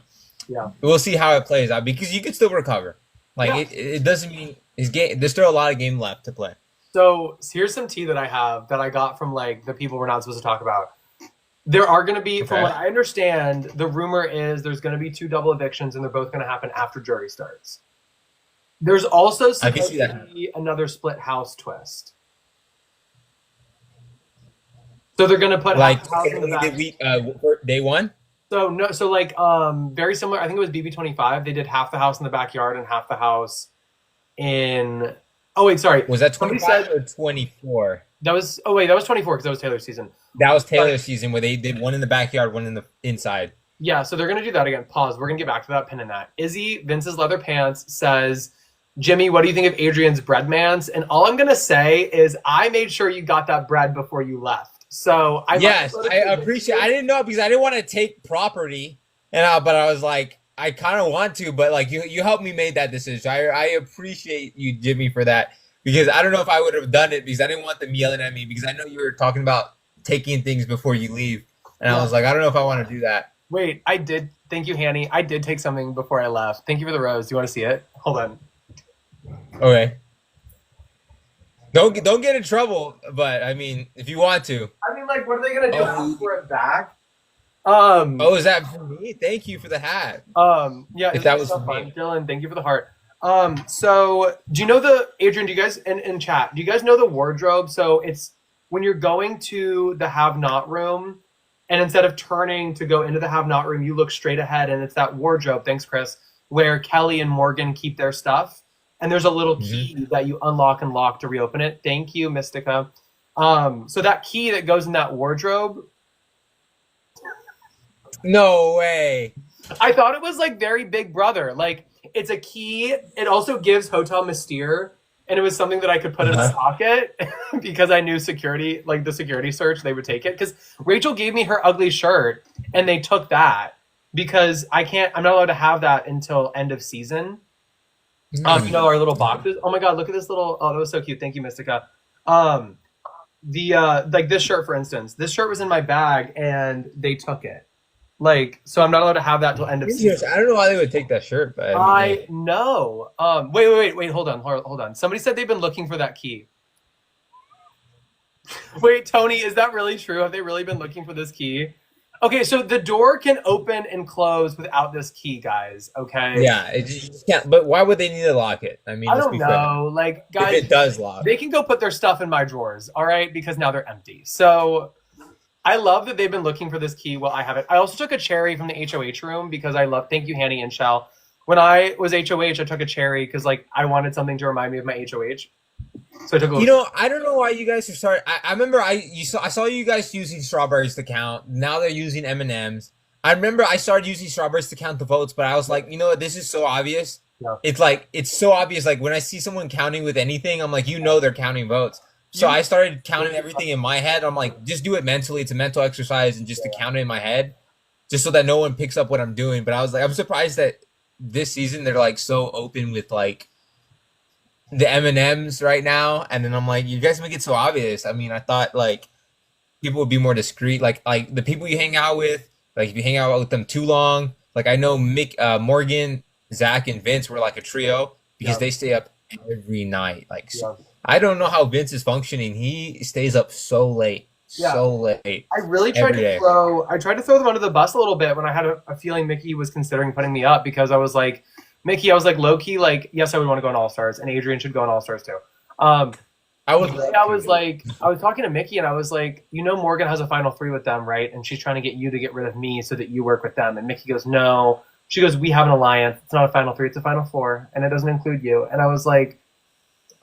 Yeah. We'll see how it plays out because you could still recover. Like it doesn't mean his game. There's still a lot of game left to play. So here's some tea that I have that I got from like the people we're not supposed to talk about. There are going to be, from what I understand, the rumor is there's going to be 2 double evictions and they're both going to happen after jury starts. There's also supposed to be another split house twist. So they're going to put like half the house in the back. Day 1. So like very similar. I think it was BB25. They did half the house in the backyard and half the house in. Oh wait, sorry. Was that 25 or 24? That was 24 because that was Taylor's season. That was Taylor's season where they did one in the backyard, one in the inside. Yeah, so they're gonna do that again. Pause. We're gonna get back to that. Pin in that. Izzy, Vince's leather pants says, Jimmy, what do you think of Adrian's bread mans? And all I'm gonna say is I made sure you got that bread before you left. So I appreciate. I didn't know because I didn't want to take property, and but I was like, I kind of want to, but like you helped me make that decision. I appreciate you, Jimmy, for that because I don't know if I would have done it because I didn't want them yelling at me because I know you were talking about taking things before you leave, and I was like, I don't know if I want to do that. Wait, I did. Thank you, Hanny. I did take something before I left. Thank you for the rose. Do you want to see it? Hold on. Okay. Don't get in trouble, but I mean, if you want to. I mean, like, what are they gonna do? Ask for it back? Is that for me? Thank you for the hat. Yeah, if that was so for fun. me. Dylan, thank you for the heart. So do you know Adrian, do you guys in chat, do you guys know the wardrobe? So it's when you're going to the have not room and instead of turning to go into the have not room, you look straight ahead and it's that wardrobe, thanks Chris, where Kelly and Morgan keep their stuff. And there's a little key that you unlock and lock to reopen it. Thank you, Mystica. So that key that goes in that wardrobe. No way. I thought it was like very Big Brother. Like it's a key. It also gives Hotel Mystere. And it was something that I could put in a pocket because I knew security, like the security search, they would take it. Because Rachel gave me her ugly shirt and they took that because I'm not allowed to have that until end of season. You know, our little boxes. Oh my God, look at this little, oh, that was so cute. Thank you, Mystica. Like this shirt, for instance, this shirt was in my bag and they took it. Like, so I'm not allowed to have that till end of season. I don't know why they would take that shirt, but I know. Wait, hold on. Somebody said they've been looking for that key. Wait, Tony, is that really true? Have they really been looking for this key? Okay, so the door can open and close without this key, guys. Okay. Yeah, it just can't. But why would they need to lock it? I mean, I don't know. Fair. Like, guys, if it does lock, they can go put their stuff in my drawers. All right, because now they're empty. So I love that they've been looking for this key. Well, I have it. I also took a cherry from the HOH room because I love. Thank you, Hanny and Shell. When I was HOH, I took a cherry because like I wanted something to remind me of my HOH. So I took a little. I don't know why you guys are starting. I remember I saw you guys using strawberries to count. Now they're using M&Ms. I remember I started using strawberries to count the votes, but I was like, you know what? This is so obvious. Yeah. It's so obvious. Like when I see someone counting with anything, I'm like, they're counting votes. So I started counting everything in my head. I'm like, just do it mentally. It's a mental exercise and just to count it in my head, just so that no one picks up what I'm doing. But I was like, I'm surprised that this season they're like so open with like the M&Ms right now. And then I'm like, you guys make it so obvious. I mean, I thought like people would be more discreet. Like the people you hang out with, like if you hang out with them too long, like I know Morgan, Zach, and Vince were like a trio because they stay up every night. Like I don't know how Vince is functioning. He stays up so late. So late. I really tried to throw them under the bus a little bit when I had a feeling Mickey was considering putting me up because I was like, Mickey, I was like low key, like, yes, I would want to go in All Stars, and Adrian should go in All Stars too. I was talking to Mickey and I was like, Morgan has a final 3 with them, right? And she's trying to get you to get rid of me so that you work with them. And Mickey goes, no, She goes, we have an alliance. It's not a final 3, it's a final 4, and it doesn't include you. And I was like,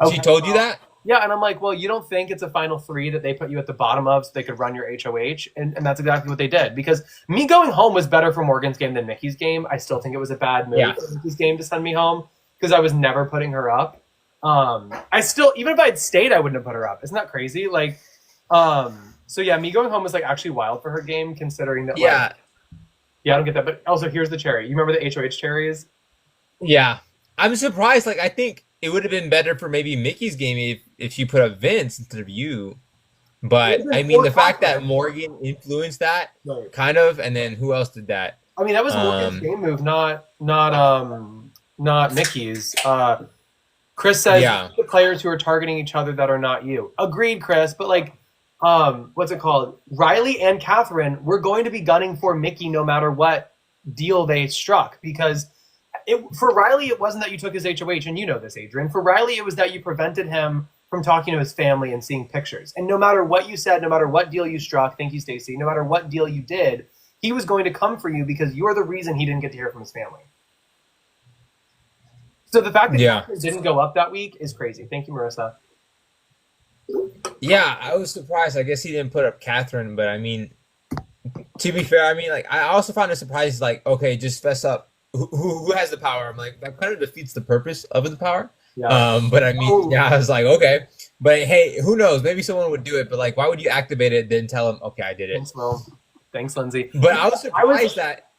okay, she told you that? Yeah, and I'm like, well, you don't think it's a final 3 that they put you at the bottom of so they could run your HOH? And that's exactly what they did. Because me going home was better for Morgan's game than Mickey's game. I still think it was a bad move for Mickey's game to send me home because I was never putting her up. I still, even if I had stayed, I wouldn't have put her up. Isn't that crazy? Like, so yeah, me going home was like actually wild for her game considering that. Yeah. Like, yeah, I don't get that. But also, here's the cherry. You remember the HOH cherries? Yeah. I'm surprised. Like, I think it would have been better for maybe Mickey's game if she put up Vince instead of you. But, I mean, the fact that Morgan influenced that, kind of, and then who else did that? I mean, that was Morgan's game move, not Mickey's. Chris says the players who are targeting each other that are not you. Agreed, Chris, but like, what's it called? Riley and Catherine were going to be gunning for Mickey no matter what deal they struck because for Riley, it wasn't that you took his HOH, and you know this, Adrian. For Riley, it was that you prevented him from talking to his family and seeing pictures. And no matter what you said, no matter what deal you struck, thank you, Stacey, no matter what deal you did, he was going to come for you because you're the reason he didn't get to hear from his family. So the fact that Catherine didn't go up that week is crazy. Thank you, Marissa. Yeah, I was surprised. I guess he didn't put up Catherine, but I mean, to be fair, I mean, like, I also found it surprising, like, okay, just fess up. Who has the power? I'm like, that kind of defeats the purpose of the power. Yeah. But I mean, I was like, okay. But hey, who knows? Maybe someone would do it, but like, why would you activate it then tell them, okay, I did it? Thanks, Will. Thanks, Lindsay. But I was surprised that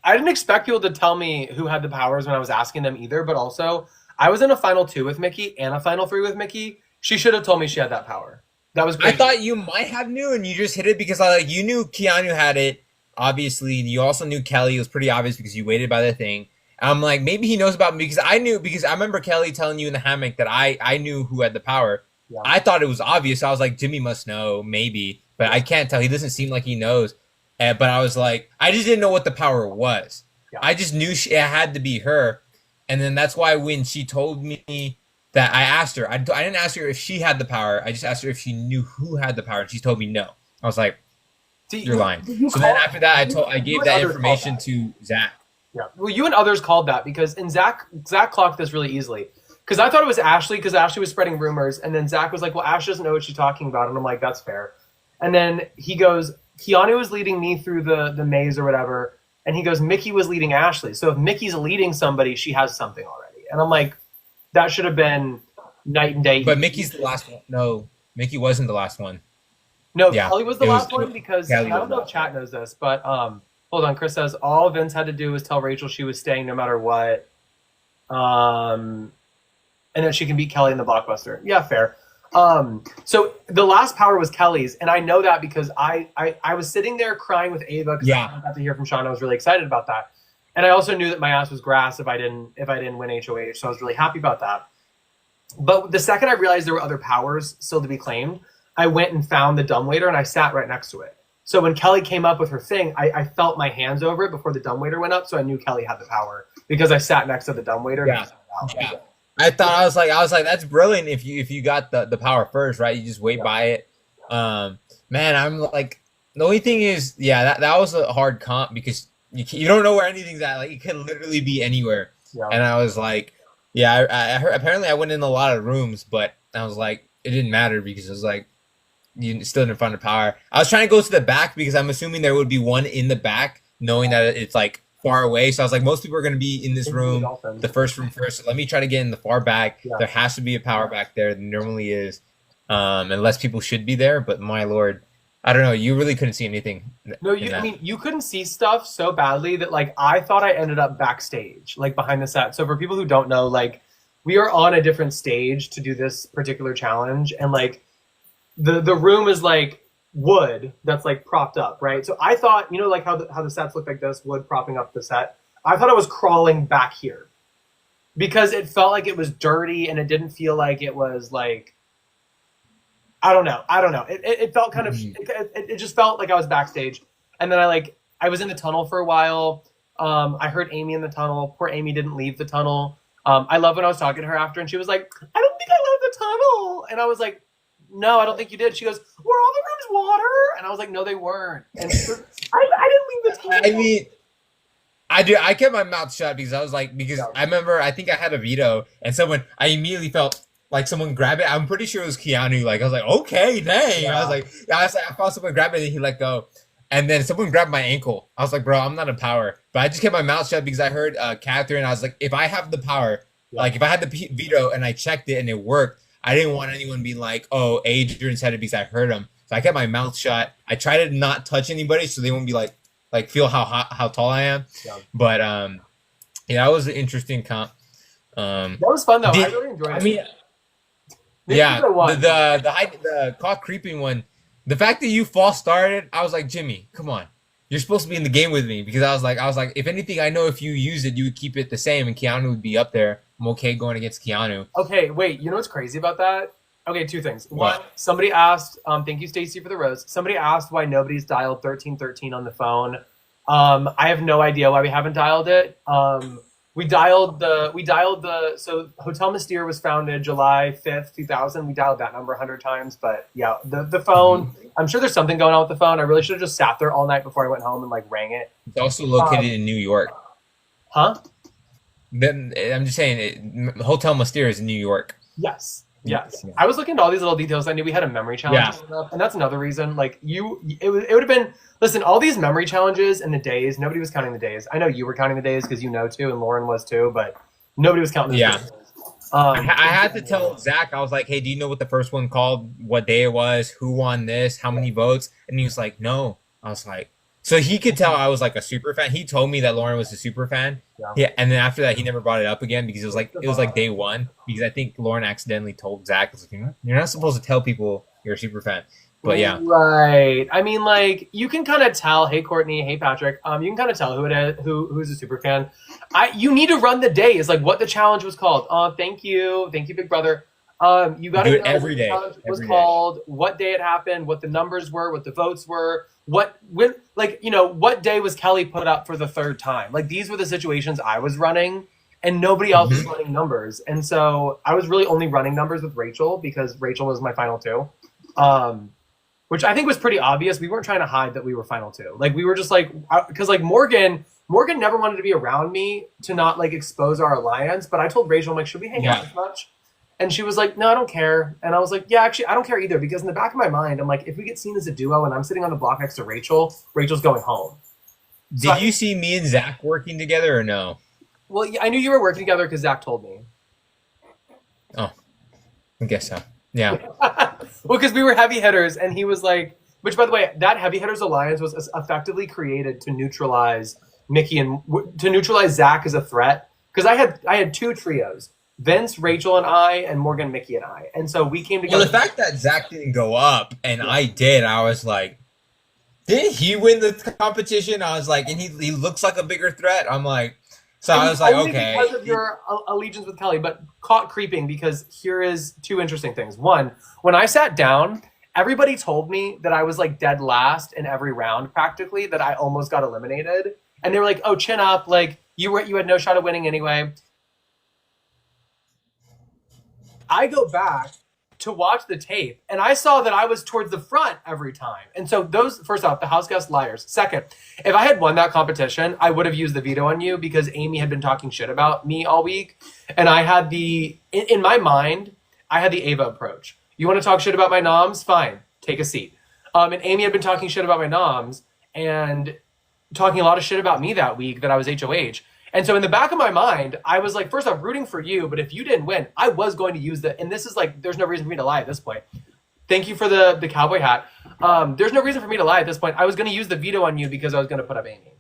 I didn't expect people to tell me who had the powers when I was asking them either, but also I was in a final 2 with Mickey and a final 3 with Mickey. She should have told me she had that power. That was crazy. I thought you might have knew and you just hit it because like you knew Keanu had it. Obviously, you also knew Kelly. It was pretty obvious because you waited by the thing. I'm like, maybe he knows about me because I knew, because I remember Kelly telling you in the hammock that I knew who had the power. Yeah. I thought it was obvious. I was like, Jimmy must know, maybe, but I can't tell. He doesn't seem like he knows. But I was like, I just didn't know what the power was. Yeah. I just knew it had to be her. And then that's why when she told me that, I asked her, I didn't ask her if she had the power. I just asked her if she knew who had the power. And she told me no. I was like, you're lying. So then after that, I gave that information to Zach. Yeah. Well, you and others called that because, and Zach clocked this really easily. Because I thought it was Ashley because Ashley was spreading rumors. And then Zach was like, well, Ash doesn't know what she's talking about. And I'm like, that's fair. And then he goes, Keanu was leading me through the maze or whatever. And he goes, Mickey was leading Ashley. So if Mickey's leading somebody, she has something already. And I'm like, that should have been night and day. But Mickey's the last one. No, Mickey wasn't the last one. No, yeah, Kelly was the last one because Kelly, I don't know if chat knows this, but hold on. Chris says all Vince had to do was tell Rachel she was staying no matter what, and then she can beat Kelly in the blockbuster. Yeah, fair. So the last power was Kelly's, and I know that because I was sitting there crying with Ava because I got to hear from Sean. I was really excited about that, and I also knew that my ass was grass if I didn't win HOH. So I was really happy about that. But the second I realized there were other powers still to be claimed, I went and found the dumbwaiter and I sat right next to it. So when Kelly came up with her thing, I felt my hands over it before the dumbwaiter went up, so I knew Kelly had the power because I sat next to the dumbwaiter. Yeah. I was like, that's brilliant if you got the power first, right? You just wait by it. Man, I'm like, the only thing is, that was a hard comp because you don't know where anything's at. Like, it could literally be anywhere. Yeah. And I was like, I heard, apparently I went in a lot of rooms, but I was like, it didn't matter because it was like, you still didn't find the power. I was trying to go to the back because I'm assuming there would be one in the back, knowing that it's like far away. So I was like, most people are going to be in this room, the first room first. So let me try to get in the far back. Yeah. There has to be a power back there. There normally is, unless people should be there. But my lord, I don't know. You really couldn't see anything. No, I mean, you couldn't see stuff so badly that like I thought I ended up backstage, like behind the set. So for people who don't know, like we are on a different stage to do this particular challenge, and like. The room is like wood that's like propped up, right? So I thought, you know, like how the sets look like this, wood propping up the set. I thought I was crawling back here because it felt like it was dirty and it didn't feel like it was like, I don't know. It felt kind of, it just felt like I was backstage. And then I was in the tunnel for a while. I heard Amy in the tunnel. Poor Amy didn't leave the tunnel. I love when I was talking to her after and she was like, I don't think I love the tunnel. And I was like, no, I don't think you did. She goes, were all the rooms water? And I was like, no, they weren't. And I didn't leave the tunnel. I mean, I kept my mouth shut because I was like, because I remember, I think I had a veto and I immediately felt like someone grab it. I'm pretty sure it was Keanu. Like, I was like, okay, dang. Yeah. I felt someone grab it and he let go. And then someone grabbed my ankle. I was like, bro, I'm not a power. But I just kept my mouth shut because I heard Catherine. I was like, if I have the power, like if I had the veto and I checked it and it worked, I didn't want anyone being like, oh, Adrian said it because I heard him. So I kept my mouth shut. I tried to not touch anybody so they won't be like feel how tall I am. Yeah. But yeah, that was an interesting comp. That was fun though. I really enjoyed it. I mean, yeah, the clock creeping one. The fact that you false started, I was like, Jimmy, come on. You're supposed to be in the game with me because I was like, if anything, I know if you use it, you would keep it the same and Keanu would be up there. I'm okay going against Keanu. Okay, wait, you know what's crazy about that? Okay, two things. One, somebody asked, thank you, Stacy, for the rose. Somebody asked why nobody's dialed 1313 on the phone. I have no idea why we haven't dialed it. We dialed the so Hotel Mystere was founded July 5th, 2000. We dialed that number 100 times, but yeah, the phone, I'm sure there's something going on with the phone. I really should have just sat there all night before I went home and like rang it. It's also located in New York. Huh? Then I'm just saying, Hotel Mystere is in New York. Yes. Yes. I was looking at all these little details. I knew we had a memory challenge coming up, and that's another reason. Like it would have been, listen, all these memory challenges and the days, nobody was counting the days. I know you were counting the days because you know too, and Lauren was too, but nobody was counting the days. I had to tell Zach, I was like, hey, do you know what the first one called, what day it was, who won this, how many votes? And he was like, no. I was like, so he could tell I was like a super fan. He told me that Lauren was a super fan. Yeah, and then after that, he never brought it up again because it was like day one. Because I think Lauren accidentally told Zach, "You're not supposed to tell people you're a super fan." But yeah, right. I mean, like you can kind of tell. Hey, Courtney. Hey, Patrick. You can kind of tell who it is, who's a super fan. You need to run the days, like what the challenge was called. Thank you, Big Brother. You got to do it every day. What was called, what day it happened, what the numbers were, what the votes were, what day was Kelly put up for the third time. Like these were the situations I was running, and nobody else was running numbers. And so I was really only running numbers with Rachel because Rachel was my final two, which I think was pretty obvious. We weren't trying to hide that we were final two. Like we were just like, because like Morgan never wanted to be around me to not like expose our alliance. But I told Rachel, I'm like, should we hang out as much? And she was like, no, I don't care. And I was like, yeah, actually, I don't care either. Because in the back of my mind, I'm like, if we get seen as a duo and I'm sitting on the block next to Rachel, Rachel's going home. Did you see me and Zach working together or no? Well, I knew you were working together because Zach told me. Oh, I guess so. Yeah. Well, because we were heavy hitters. And he was like, which, by the way, that heavy hitters alliance was effectively created to neutralize Mickey and to neutralize Zach as a threat. Because I had two trios. Vince, Rachel, and I, and Morgan, Mickey, and I. And so we came together. Well, the fact that Zach didn't go up and I did, I was like, didn't he win the competition? I was like, and he looks like a bigger threat. I'm like, so I was like, okay. Because of your allegiance with Kelly, but caught creeping because here is two interesting things. One, when I sat down, everybody told me that I was like dead last in every round practically, that I almost got eliminated. And they were like, oh, chin up. Like you had no shot of winning anyway. I go back to watch the tape and I saw that I was towards the front every time. And so those, first off, the house guest liars. Second, if I had won that competition, I would have used the veto on you because Amy had been talking shit about me all week. And I had in my mind, I had the Ava approach. You want to talk shit about my noms? Fine, take a seat. And Amy had been talking shit about my noms and talking a lot of shit about me that week that I was HOH. And so in the back of my mind, I was like, first off, rooting for you. But if you didn't win, I was going to use and this is like, there's no reason for me to lie at this point. Thank you for the cowboy hat. There's no reason for me to lie at this point. I was going to use the veto on you because I was going to put up Amy.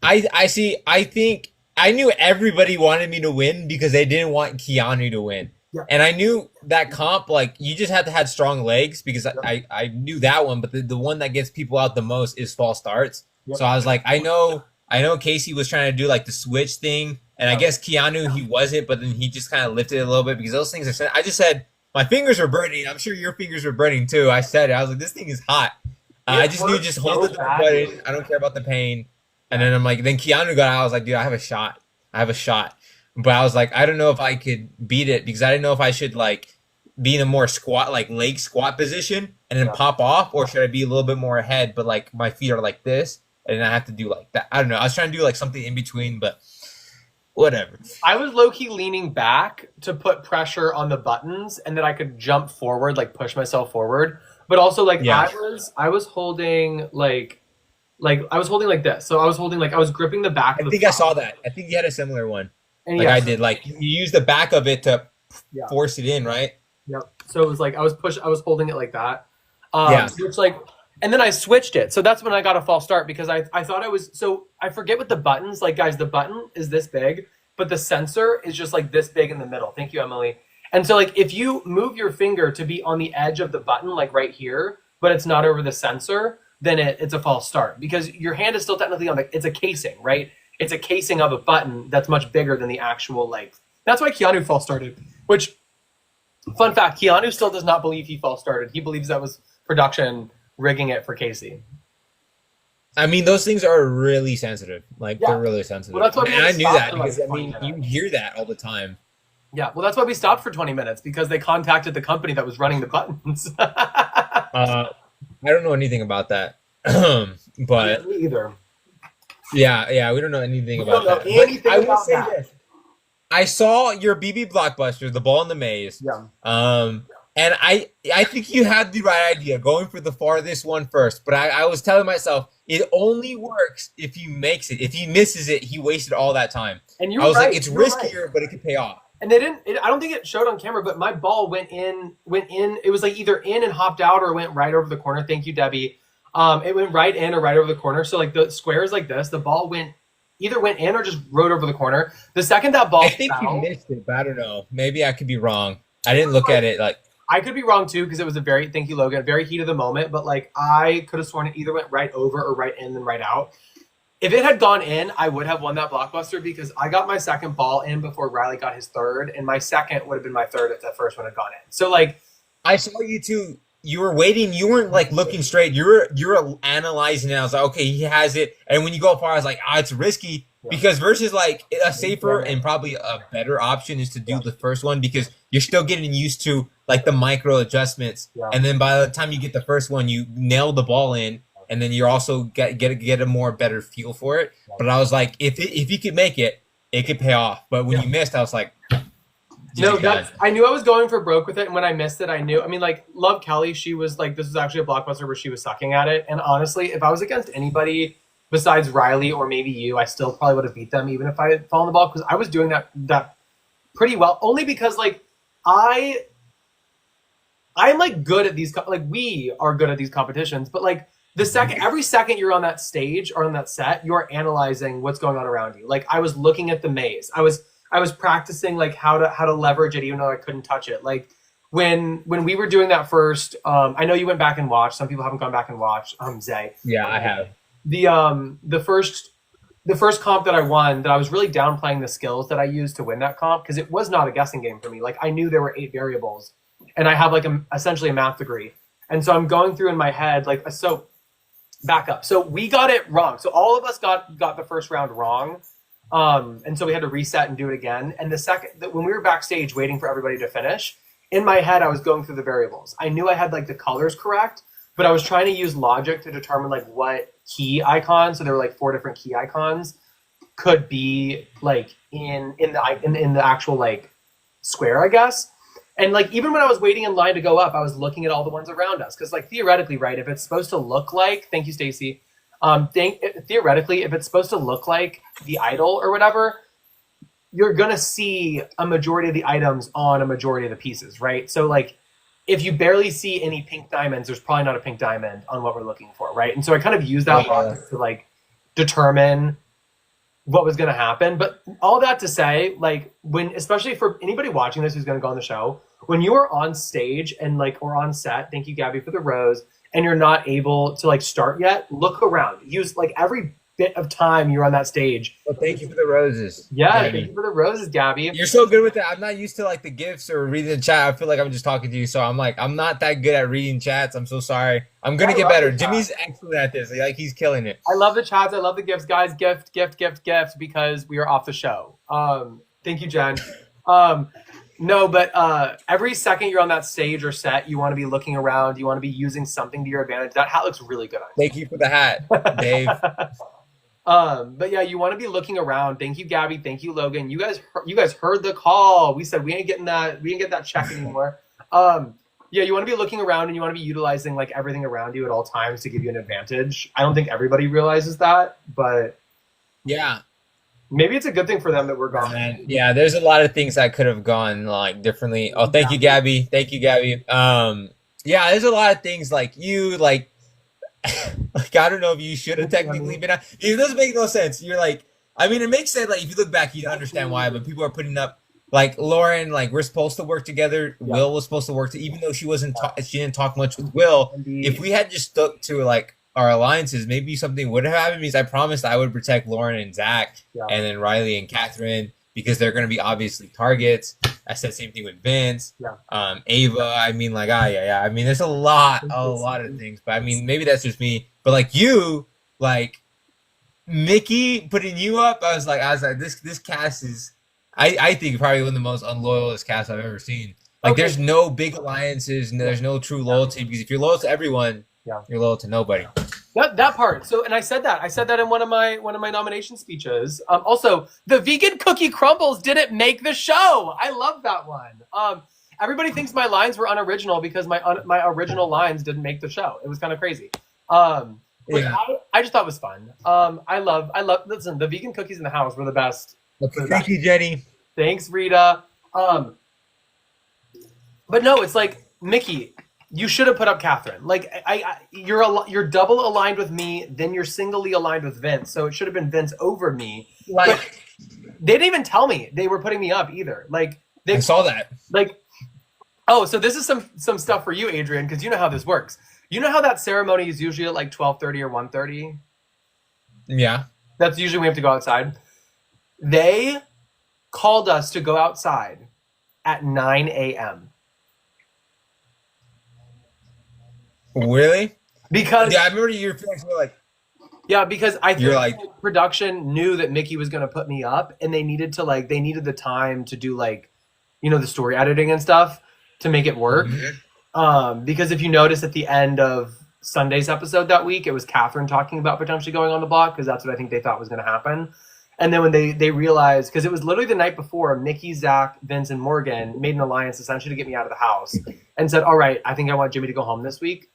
I see. I think I knew everybody wanted me to win because they didn't want Keanu to win. Yeah. And I knew that comp, like, you just had to have strong legs because I knew that one. But the one that gets people out the most is false starts. Yep. So I was like, I know Casey was trying to do like the switch thing, and I guess Keanu, he wasn't, but then he just kind of lifted it a little bit because those things are. I just said my fingers are burning. I'm sure your fingers are burning too. I said it. I was like, this thing is hot. I just knew just hold the button. I don't care about the pain. And then I'm like, then Keanu got out. I was like, dude, I have a shot. But I was like, I don't know if I could beat it because I didn't know if I should like be in a more squat, like leg squat position and then pop off, or should I be a little bit more ahead, but like my feet are like this. and I have to do like that. I don't know. I was trying to do like something in between, but whatever. I was low-key leaning back to put pressure on the buttons and that I could jump forward, like push myself forward. But also like Yeah. I was holding like I was holding like this. So I was holding like I was gripping the back of I the think I saw that. I think you had a similar one. and Like yeah, I did. Like you use the back of it to Yeah. force it in, right? Yep. So it was like I was holding it like that. Yeah. Which like, and then I switched it. So that's when I got a false start because I thought I was, so I forget with the buttons, like guys, the button is this big, but the sensor is just like this big in the middle. Thank you, Emily. And so like if you move your finger to be on the edge of the button, like right here, but it's not over the sensor, then it's a false start because your hand is still technically on it's a casing, right? It's a casing of a button that's much bigger than the actual like, that's why Keanu false started, which fun fact, Keanu still does not believe he false started. He believes that was production rigging it for Casey. I mean, those things are really sensitive. Like they're really sensitive. Well, that's why and I knew that because like I mean, you hear that all the time. Yeah, well, that's why we stopped for 20 minutes because they contacted the company that was running the buttons. I don't know anything about that, but Me either. yeah, we don't know anything We about don't know that. anything But I will about say that. this: I saw your BB Blockbuster, the ball in the maze. Yeah. And I think you had the right idea, going for the farthest one first. But I was telling myself it only works if he makes it. If he misses it, he wasted all that time. And you I were was right. like, it's You were riskier, right. but it could pay off. And they didn't. I don't think it showed on camera, but my ball went in. It was like either in and hopped out, or it went right over the corner. Thank you, Debbie. It went right in or right over the corner. So like the squares like this, the ball either went in or just rode over the corner. The second that ball I think fell, he missed it, but I don't know. Maybe I could be wrong. I didn't look at it like. I could be wrong too because it was a very, thank you, Logan, very heat of the moment. But like I could have sworn it either went right over or right in, then right out. If it had gone in, I would have won that blockbuster because I got my second ball in before Riley got his third, and my second would have been my third if that first one had gone in. So like, I saw you two. You were waiting. You weren't like looking straight. You were analyzing it. I was like, okay, he has it. And when you go far, I was like, it's risky because versus like a safer and probably a better option is to do the first one because you're still getting used to like the micro adjustments. And then by the time you get the first one, you nail the ball in, and then you're also get a more better feel for it. But I was like, if he could make it, it could pay off. But when you missed, I was like. No, I knew I was going for broke with it, and when I missed it, I knew. I mean, like, love Kelly. She was like, this was actually a blockbuster where she was sucking at it. And honestly, if I was against anybody besides Riley or maybe you, I still probably would have beat them, even if I had fallen the ball, because I was doing that pretty well. Only because like I'm like good at these, like we are good at these competitions, but like every second you're on that stage or on that set, you're analyzing what's going on around you. Like I was looking at the maze. I was practicing like how to leverage it, even though I couldn't touch it. Like when we were doing that first, I know you went back and watched. Some people haven't gone back and watched. Zay. Yeah, I have. The first comp that I won, that I was really downplaying the skills that I used to win that comp because it was not a guessing game for me. Like I knew there were 8 variables, and I have like essentially a math degree, and so I'm going through in my head like so. Back up. So we got it wrong. So all of us got the first round wrong. And so we had to reset and do it again. And the second, when we were backstage waiting for everybody to finish, in my head, I was going through the variables. I knew I had like the colors correct, but I was trying to use logic to determine like what key icons. So there were like 4 different key icons could be like in the actual like square, I guess. And like, even when I was waiting in line to go up, I was looking at all the ones around us. Cause like theoretically, right. If it's supposed to look like, thank you, Stacy. Theoretically, if it's supposed to look like the idol or whatever, you're going to see a majority of the items on a majority of the pieces, right? So like if you barely see any pink diamonds, there's probably not a pink diamond on what we're looking for, right? And so I kind of used that logic to like determine what was going to happen. But all that to say, like especially for anybody watching this who's going to go on the show, when you are on stage and like, or on set, thank you, Gabby, for the rose, and you're not able to like start yet, look around. Use like every bit of time you're on that stage. Well, thank you for the roses. Yeah, Gabby. thank you for the roses, Gabby. You're so good with that. I'm not used to like the gifts or reading the chat. I feel like I'm just talking to you. So I'm like, I'm not that good at reading chats. I'm so sorry. I'm going to get better. Jimmy's excellent at this. Like he's killing it. I love the chats. I love the gifts, guys. Gift, because we are off the show. Thank you, Jen. No, but every second you're on that stage or set, you want to be looking around. You want to be using something to your advantage. That hat looks really good on you. Thank you for the hat, Dave. But yeah, you want to be looking around. Thank you, Gabby. Thank you, Logan. You guys heard the call. We said we ain't getting that. We ain't get that check anymore. Yeah, you want to be looking around and you want to be utilizing like everything around you at all times to give you an advantage. I don't think everybody realizes that, but yeah, maybe it's a good thing for them that we're gone. Yeah, there's a lot of things that could have gone like differently. Oh, thank you, Gabby. Thank you, Gabby. Yeah, there's a lot of things like you like. Like I don't know if you should have technically been. It doesn't make no sense. You're like, I mean, it makes sense. Like if you look back, you understand why. But people are putting up like Lauren. Like we're supposed to work together. Yeah. Will was supposed to work even though she wasn't. She didn't talk much with Will. Indeed. If we had just stuck to like our alliances, maybe something would have happened. Because I promised I would protect Lauren and Zach, and then Riley and Catherine because they're going to be obviously targets. I said same thing with Vince. Yeah. Ava. I mean, like, I mean, there's a lot of things. But I mean, maybe that's just me. But like you, like Mickey putting you up, I was like, this cast is, I think probably one of the most unloyalist casts I've ever seen. Like, there's no big alliances, and there's no true loyalty because if you're loyal to everyone, you're loyal to nobody. That part. So, and I said that in one of my nomination speeches. Also, the vegan cookie crumbles didn't make the show. I love that one. Everybody thinks my lines were unoriginal because my original lines didn't make the show. It was kind of crazy. Which I just thought was fun. I love. Listen, the vegan cookies in the house were the best. Thank you, Jenny. Thanks, Rita. But no, it's like Mickey. You should have put up Catherine. Like you're double aligned with me, then you're singly aligned with Vince. So it should have been Vince over me. Like but they didn't even tell me they were putting me up either. Like I saw that. Like, oh, so this is some stuff for you, Adrian, because you know how this works. You know how that ceremony is usually at like 12:30 or 1:30? Yeah. That's usually when we have to go outside. They called us to go outside at 9 a.m. Really? Because I remember your feelings were like. Yeah, because I think production knew that Mickey was going to put me up, and they needed the time to do like, the story editing and stuff to make it work. Mm-hmm. Because if you notice at the end of Sunday's episode that week, it was Catherine talking about potentially going on the block because that's what I think they thought was going to happen. And then when they realized, because it was literally the night before, Mickey, Zach, Vince, and Morgan made an alliance essentially to get me out of the house and said, all right, I think I want Jimmy to go home this week.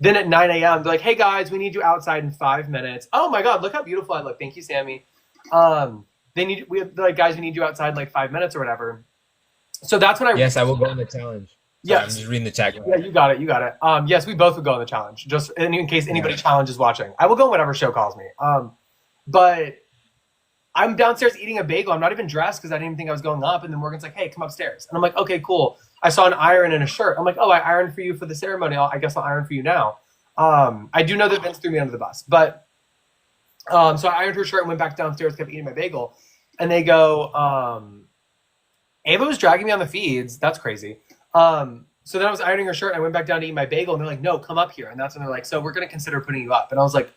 Then at 9 a.m., they're like, hey, guys, we need you outside in 5 minutes. Oh, my God, look how beautiful I look. Thank you, Sammy. They're like, guys, we need you outside in like 5 minutes or whatever. So that's when Yes, I will go on the challenge. Yes. I'm just reading the chat. Yeah, you got it. Yes, we both would go on the challenge, just in case anybody challenges watching. I will go whatever show calls me. But I'm downstairs eating a bagel. I'm not even dressed because I didn't even think I was going up. And then Morgan's like, hey, come upstairs. And I'm like, okay, cool. I saw an iron and a shirt. I'm like, oh, I ironed for you for the ceremony. I guess I'll iron for you now. I do know that Vince threw me under the bus. But so I ironed her shirt and went back downstairs, kept eating my bagel. And they go, Ava was dragging me on the feeds. That's crazy. So then I was ironing her shirt and I went back down to eat my bagel. And they're like, no, come up here. And that's when they're like, so we're going to consider putting you up. And I was like,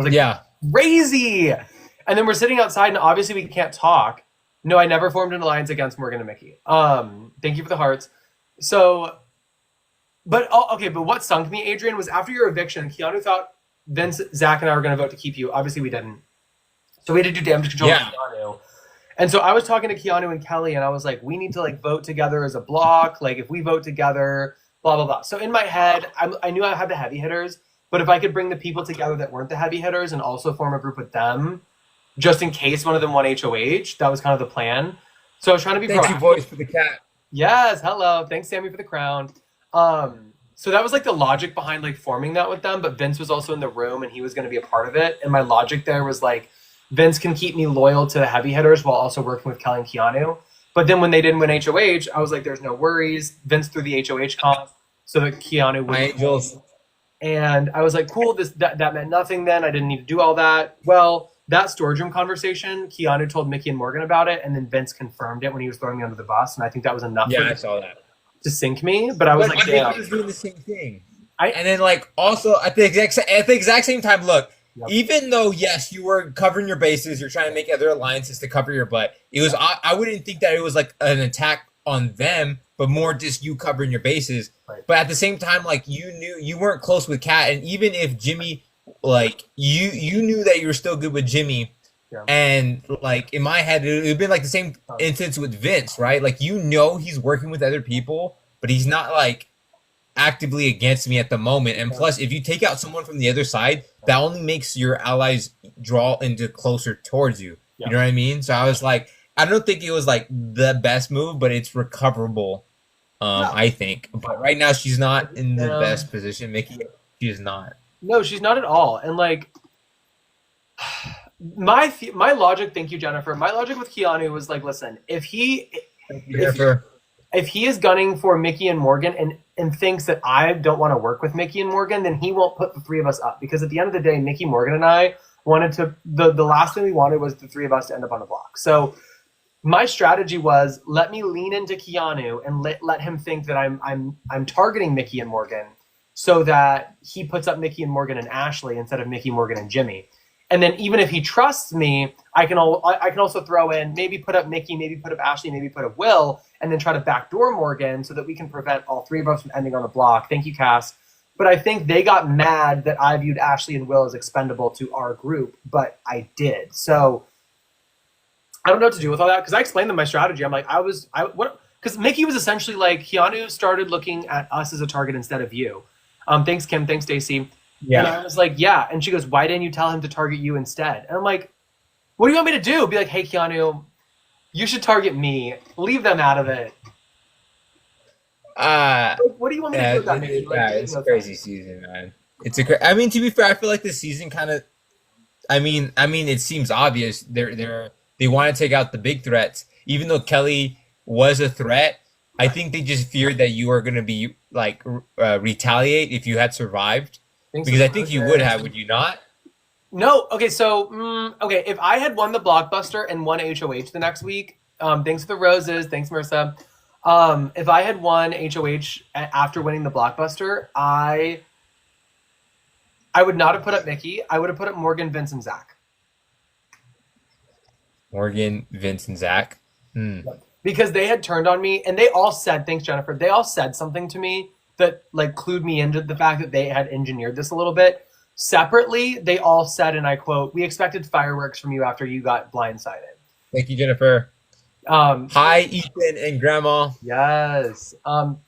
yeah, crazy. And then we're sitting outside and obviously we can't talk. No, I never formed an alliance against Morgan and Mickey. Thank you for the hearts. So, but what sunk me, Adrian, was after your eviction, Keanu thought Vince, Zach, and I were going to vote to keep you. Obviously we didn't. So we had to do damage control with Keanu. And so I was talking to Keanu and Kelly and I was like, we need to like vote together as a block. Like if we vote together, blah, blah, blah. So in my head, I knew I had the heavy hitters. But if I could bring the people together that weren't the heavy hitters and also form a group with them, just in case one of them won HOH, that was kind of the plan. So I was trying to be proactive. Thank you, boys, for the cat. Yes, hello. Thanks, Sammy, for the crown. So that was like the logic behind like forming that with them. But Vince was also in the room and he was going to be a part of it. And my logic there was like, Vince can keep me loyal to the heavy hitters while also working with Kelly and Keanu. But then when they didn't win HOH, I was like, there's no worries. Vince threw the HOH comp so that Keanu would. Angels. And I was like, cool, that meant nothing then. I didn't need to do all that. Well, that storage room conversation, Keanu told Mickey and Morgan about it, and then Vince confirmed it when he was throwing me under the bus, and I think that was enough I saw that. To sink me. But I was like, damn. He was doing the same thing. And then, like, also, at the exact same time, look, even though yes, you were covering your bases, you're trying to make other alliances to cover your butt. It was I wouldn't think that it was like an attack on them, but more just you covering your bases. Right. But at the same time, like you knew you weren't close with Kat, and even if Jimmy, like you knew that you were still good with Jimmy. Yeah. And like in my head, it would been like the same instance with Vince, right? Like he's working with other people, but he's not like actively against me at the moment. And plus, if you take out someone from the other side, that only makes your allies draw into closer towards you. Yeah. You know what I mean? So I was like, I don't think it was like the best move, but it's recoverable. I think. But right now, she's not in the best position. Mickey, she is not. No, she's not at all. And like. My logic, thank you, Jennifer. My logic with Keanu was like, listen, if he is gunning for Mickey and Morgan and thinks that I don't want to work with Mickey and Morgan, then he won't put the three of us up. Because at the end of the day, Mickey, Morgan, and I wanted to the last thing we wanted was the three of us to end up on the block. So my strategy was let me lean into Keanu and let him think that I'm targeting Mickey and Morgan so that he puts up Mickey and Morgan and Ashley instead of Mickey, Morgan, and Jimmy. And then even if he trusts me, I can also throw in maybe put up Mickey, maybe put up Ashley, maybe put up Will, and then try to backdoor Morgan so that we can prevent all three of us from ending on the block. Thank you, Cass. But I think they got mad that I viewed Ashley and Will as expendable to our group, but I did. So I don't know what to do with all that because I explained them my strategy. I'm like, because Mickey was essentially like, Keanu started looking at us as a target instead of you. Thanks, Kim. Thanks, Stacy. Yeah. And I was like, yeah. And she goes, why didn't you tell him to target you instead? And I'm like, what do you want me to do? Be like, hey, Keanu, you should target me. Leave them out of it. What do you want me to do with that? It's a crazy season, man. I mean, to be fair, I feel like this season kind of. I mean, it seems obvious. They want to take out the big threats, even though Kelly was a threat. I think they just feared that you were going to be like retaliate if you had survived. Because I think you would have, would you not? No. Okay, so, if I had won the Blockbuster and won HOH the next week, thanks for the roses, thanks, Marissa. If I had won HOH after winning the Blockbuster, I would not have put up Mickey. I would have put up Morgan, Vince, and Zach. Morgan, Vince, and Zach? Because they had turned on me, and they all said, thanks, Jennifer, they all said something to me that like clued me into the fact that they had engineered this a little bit. Separately, they all said, and I quote, we expected fireworks from you after you got blindsided. Thank you, Jennifer. Hi, Ethan and Grandma. Yes.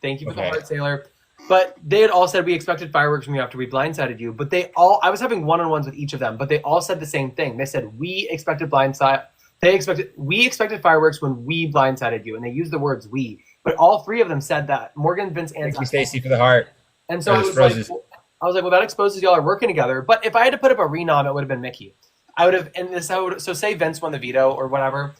Thank you for the heart, Sailor. But they had all said we expected fireworks from you after we blindsided you. But I was having one-on-ones with each of them, but they all said the same thing. They said we expected we expected fireworks when we blindsided you, and they used the words we. But all three of them said that. Morgan, Vince, and Thank you, Stacy, for the heart. And so I was like, well, that exposes y'all are working together. But if I had to put up a renom, it would have been Mickey. So say Vince won the veto or whatever.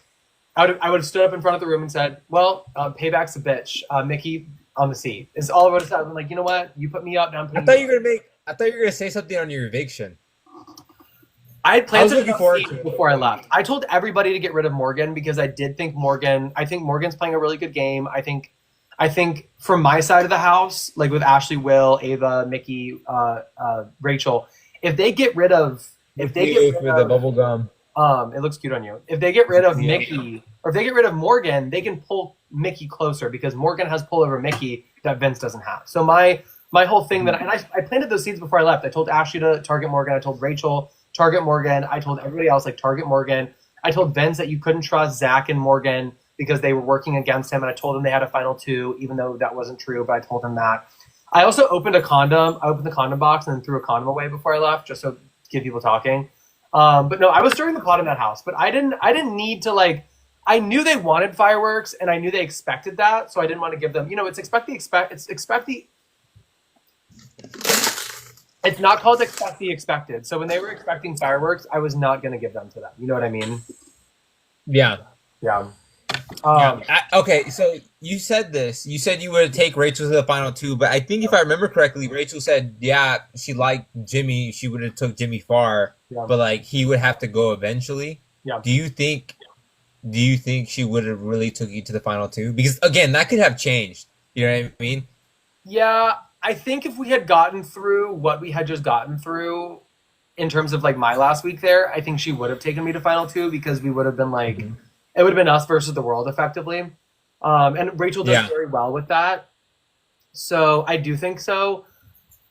I would have stood up in front of the room and said, well, payback's a bitch. Mickey on the seat. Is all I would have said. I'm like, you know what? You put me up, now I'm putting I thought you were gonna say something on your eviction. I had plans before I left. I told everybody to get rid of Morgan because I did think Morgan's playing a really good game. I think from my side of the house, like with Ashley, Will, Ava, Mickey, Rachel, if they get rid of the bubble gum. It looks cute on you. If they get rid of Mickey or if they get rid of Morgan, they can pull Mickey closer because Morgan has pull over Mickey that Vince doesn't have. So my whole thing I planted those seeds before I left. I told Ashley to target Morgan. I told Rachel target Morgan. I told everybody else like target Morgan. I told Vince that you couldn't trust Zach and Morgan because they were working against him, and I told him they had a final two, even though that wasn't true. But I told him that. I also opened a condom. I opened the condom box and then threw a condom away before I left, just to get people talking. But no, I was stirring the pot in that house. But I didn't need to like. I knew they wanted fireworks, and I knew they expected that, so I didn't want to give them. It's not called expect the expected. So when they were expecting fireworks, I was not going to give them to them. You know what I mean? Yeah. Yeah. Okay, so you said this. You said you would take Rachel to the final two, but I think if I remember correctly, Rachel said, yeah, she liked Jimmy. She would have took Jimmy far, but like he would have to go eventually. Yeah. Do you think she would have really took you to the final two? Because again, that could have changed. You know what I mean? Yeah. I think if we had gotten through what we had just gotten through, in terms of like my last week there, I think she would have taken me to final two because we would have been like, it would have been us versus the world effectively. And Rachel does very well with that. So I do think so.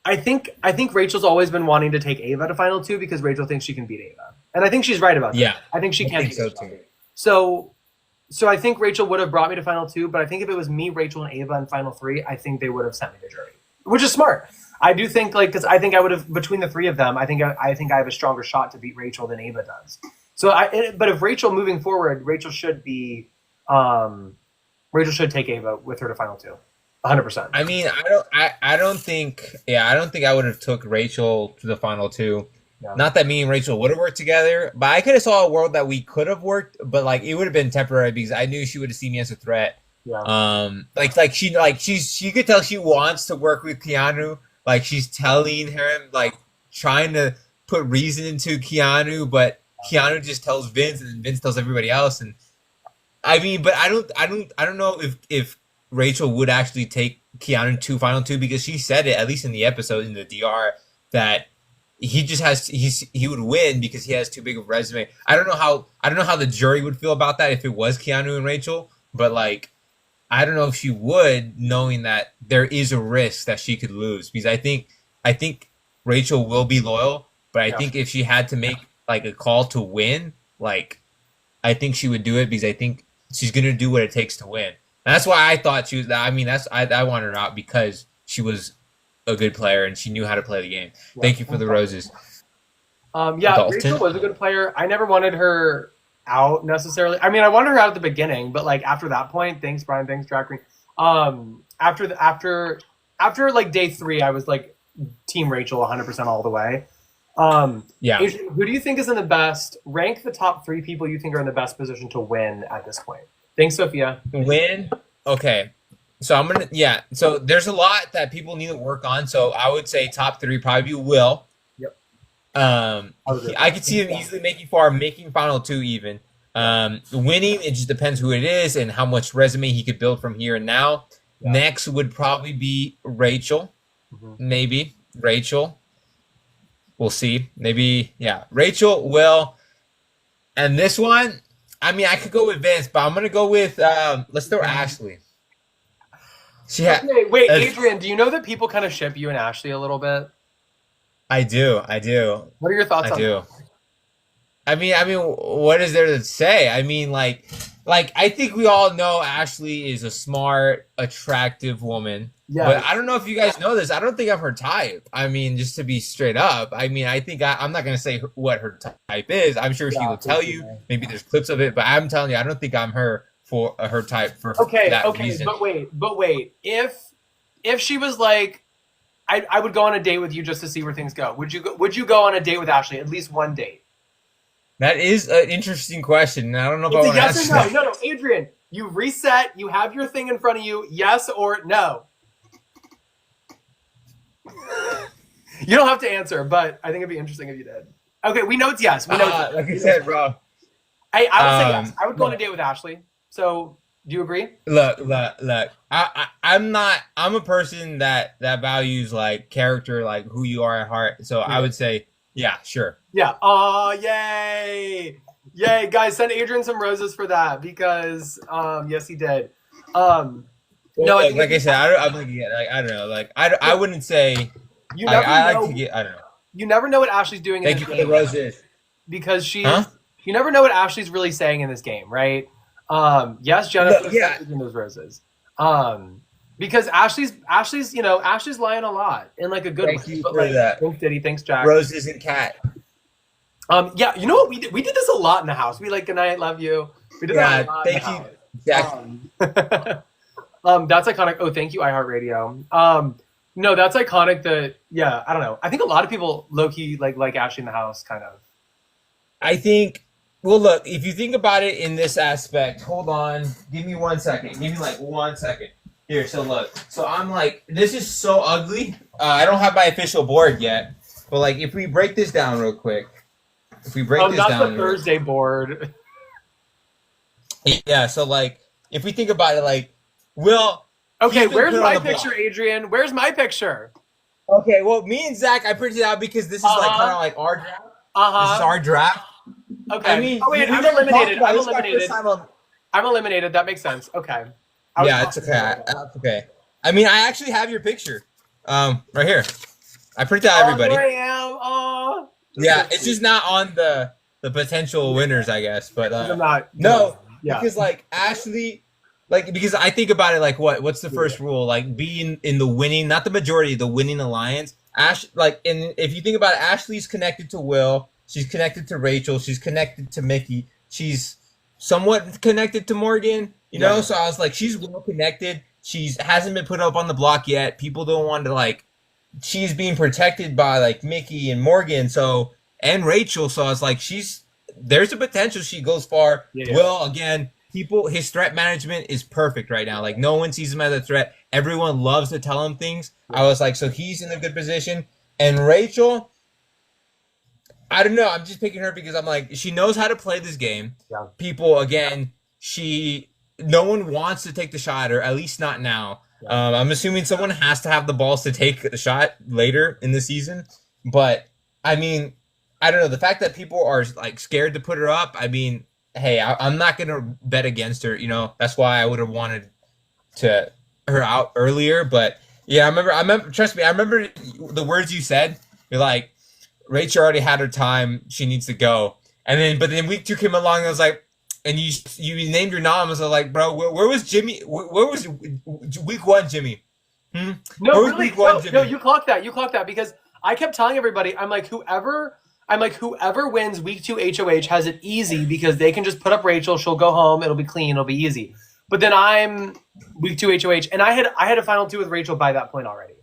I think Rachel's always been wanting to take Ava to final two because Rachel thinks she can beat Ava. And I think she's right about that. Yeah. I think she can beat so Ava. too. So I think Rachel would have brought me to final two, but I think if it was me, Rachel, and Ava in final three, I think they would have sent me to jury, which is smart. I do think because I think I would have, between the three of them, I think I have a stronger shot to beat Rachel than Ava does. So but if Rachel moving forward, Rachel should take Ava with her to final two. 100%. I mean, I don't think I would have took Rachel to the final two. Yeah. Not that me and Rachel would have worked together, but I could have saw a world that we could have worked, but like it would have been temporary because I knew she would have seen me as a threat. Yeah. She could tell she wants to work with Keanu. Like she's telling him, like trying to put reason into Keanu, but Keanu just tells Vince, and Vince tells everybody else. And I mean, but I don't know if Rachel would actually take Keanu to final two because she said it, at least in the episode in the DR, that he would win because he has too big of a resume. I don't know how the jury would feel about that if it was Keanu and Rachel, but like I don't know if she would, knowing that there is a risk that she could lose because I think Rachel will be loyal, but I think if she had to make like a call to win, like I think she would do it because I think she's gonna do what it takes to win. And that's why I thought she was. I mean, I wanted her out because she was a good player and she knew how to play the game. Yeah. Thank you for the roses. Rachel was a good player. I never wanted her out necessarily. I mean, I wanted her out at the beginning, but like after that point, thanks Brian, thanks Drag Queen. After like day 3, I was like team Rachel 100% all the way. Adrian, who do you think is in the best? Rank the top 3 people you think are in the best position to win at this point. Thanks, Sophia. Win? Okay. So so there's a lot that people need to work on. So I would say top 3 probably Will. Yep. I could see him easily making final 2 even. Winning, it just depends who it is and how much resume he could build from here and now. Yeah. Next would probably be Rachel. Maybe Rachel. We'll see. Maybe, Rachel, Will. And this one, I mean, I could go with Vince, but I'm going to go with, let's throw Ashley. Wait, Adrian, do you know that people kind of ship you and Ashley a little bit? I do. What are your thoughts on that? I mean, what is there to say? I mean, like I think we all know Ashley is a smart, attractive woman. Yeah. But I don't know if you guys know this. I don't think I'm her type. I mean, just to be straight up. I mean, I think I'm not going to say what her type is. I'm sure she will tell you. Maybe there's clips of it. But I'm telling you, I don't think I'm her for her type for that reason. But wait. If she was like, I would go on a date with you just to see where things go. Would you go on a date with Ashley? At least one date? That is an interesting question. I don't know if I want to answer that. No, Adrian, you reset. You have your thing in front of you. Yes or no? You don't have to answer, but I think it'd be interesting if you did. Okay, we know it's yes. We know like I said, bro. I would say yes. I would go on a date with Ashley. So, do you agree? Look. I'm a person that values like character, like who you are at heart. So I would say, yeah, sure. Yeah. Oh, yay! Guys, send Adrian some roses for that because yes, he did. No, like I said, I don't know. Like I wouldn't say. You never know. I like to get. I don't know. You never know what Ashley's doing. Thank you for the roses. Because she's. Huh? You never know what Ashley's really saying in this game, right? Yes, Jennifer. Sent those roses. Because Ashley's lying a lot in like a good way. Thank you for that. Thanks, Diddy. Thanks, Jack. Roses and cat. You know what we did? We did this a lot in the house. We like good night, love you. We did that a lot. Thank you, Jack. That's iconic. Oh, thank you, iHeartRadio. No, that's iconic. I don't know. I think a lot of people low key like Ashley in the house, kind of. I think. Well, look, if you think about it in this aspect, hold on. Give me 1 second. Give me like 1 second. Here, so look. So I'm like, this is so ugly. I don't have my official board yet. But like, if we break this down real quick. If we break this down. That's the Thursday board. Yeah, so like, if we think about it, like, Will. Okay, where's my picture, Adrian? Where's my picture? Okay, well, me and Zach, I printed it out because this is like kind of like our draft. This is our draft. Okay. I mean, oh wait, we I'm never talked eliminated. about I'm it. This is my eliminated. first time on- I'm eliminated. That makes sense. Okay. Yeah, it's okay. That's okay. I mean, I actually have your picture. Right here. I printed out everybody. Here I am. Oh. Yeah, it's just not on the potential winners, I guess. But I'm not. no, Yeah. because like Ashley, like because I think about it like what's the first rule? Like being in the winning, not the majority, the winning alliance. Like, and if you think about it, Ashley's connected to Will. She's connected to Rachel. She's connected to Mickey. She's somewhat connected to Morgan. You know, so I was like, she's well connected. She's hasn't been put up on the block yet. People don't want to like. She's being protected by like Mickey and Morgan, so and Rachel. So I was like, there's a potential she goes far. Yeah. Will again, his threat management is perfect right now. Like no one sees him as a threat. Everyone loves to tell him things. I was like, so he's in a good position. And Rachel, I don't know. I'm just picking her because I'm like, she knows how to play this game. Yeah. People again, no one wants to take the shot at her, at least not now. Yeah. I'm assuming someone has to have the balls to take the shot later in the season. But, I mean, I don't know. The fact that people are, like, scared to put her up, I mean, hey, I'm not going to bet against her. You know, that's why I would have wanted her out earlier. But, yeah, I remember, trust me, I remember the words you said. You're like, Rachel already had her time. She needs to go. But then week 2 came along and I was like, and you named your noms. I was like, bro, where was Jimmy? Where was week 1 Jimmy? No, where was really, week 1 Jimmy? No, you clocked that. You clocked that because I kept telling everybody, I'm like, whoever wins week 2 HOH has it easy because they can just put up Rachel. She'll go home. It'll be clean. It'll be easy. But then I'm week 2 HOH, and I had a final 2 with Rachel by that point already.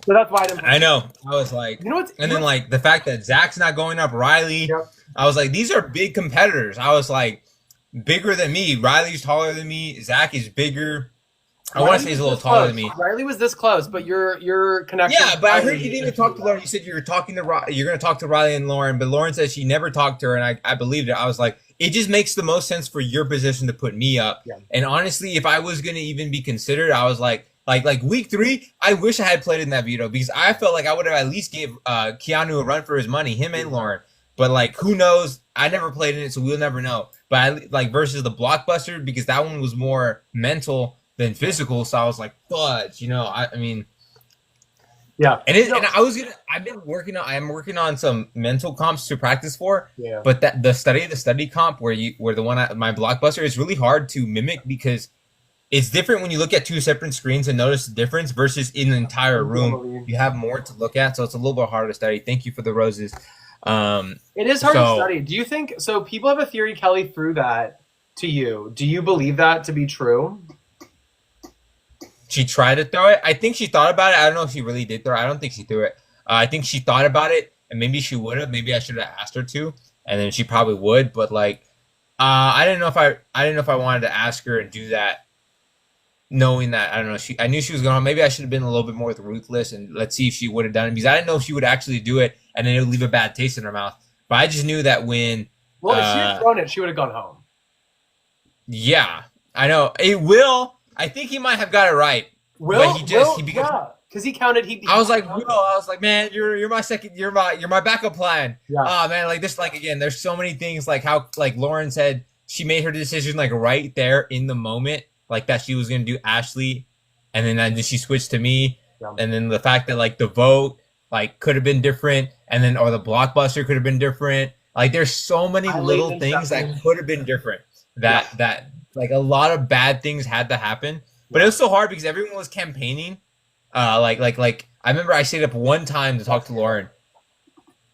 So that's why I know. I was like, you know what's, and then like the fact that Zach's not going up, Riley. Yep. I was like, these are big competitors. I was like, bigger than me. Riley's taller than me. Zach is bigger. I want to say he's a little taller than me. Riley was this close, but your connection. Yeah, but I heard you didn't even talk to Lauren. You said you're going to talk to Riley and Lauren, but Lauren said she never talked to her, and I believed it. I was like, it just makes the most sense for your position to put me up. Yeah. And honestly, if I was going to even be considered, I was like week 3, I wish I had played in that veto because I felt like I would have at least gave Keanu a run for his money, him and Lauren. But like, who knows? I never played in it, so we'll never know. But versus the blockbuster, because that one was more mental than physical. So I was like, fudge, you know. I mean, yeah. And I'm working on some mental comps to practice for. Yeah. But the study comp where the one my blockbuster is really hard to mimic because it's different when you look at 2 separate screens and notice the difference versus in an entire room. You have more to look at, so it's a little bit harder to study. Thank you for the roses. It is hard to study. Do you think so? People have a theory Kelly threw that to you. Do you believe that to be true? She tried to throw it. I think she thought about it. I don't know if she really did throw it. I don't think she threw it. I think she thought about it, and maybe she would have. Maybe I should have asked her to, and then she probably would. But like, I didn't know if I wanted to ask her and do that, knowing that I don't know. I knew she was going on. Maybe I should have been a little bit more ruthless, and let's see if she would have done it because I didn't know if she would actually do it, and then it would leave a bad taste in her mouth. But I just knew that when if she had thrown it, she would have gone home. Yeah, I know it will. I think he might have got it right. Because he counted. I was like, man, you're my backup plan. Yeah. Oh man, like this, like again, there's so many things like how like Lauren said she made her decision like right there in the moment, like that she was gonna do Ashley, and then she switched to me, and then the fact that like the vote like could have been different, and then or the blockbuster could have been different. Like there's so many little things that could have been different. That like a lot of bad things had to happen, but it was so hard because everyone was campaigning. Like I remember I stayed up one time to talk to Lauren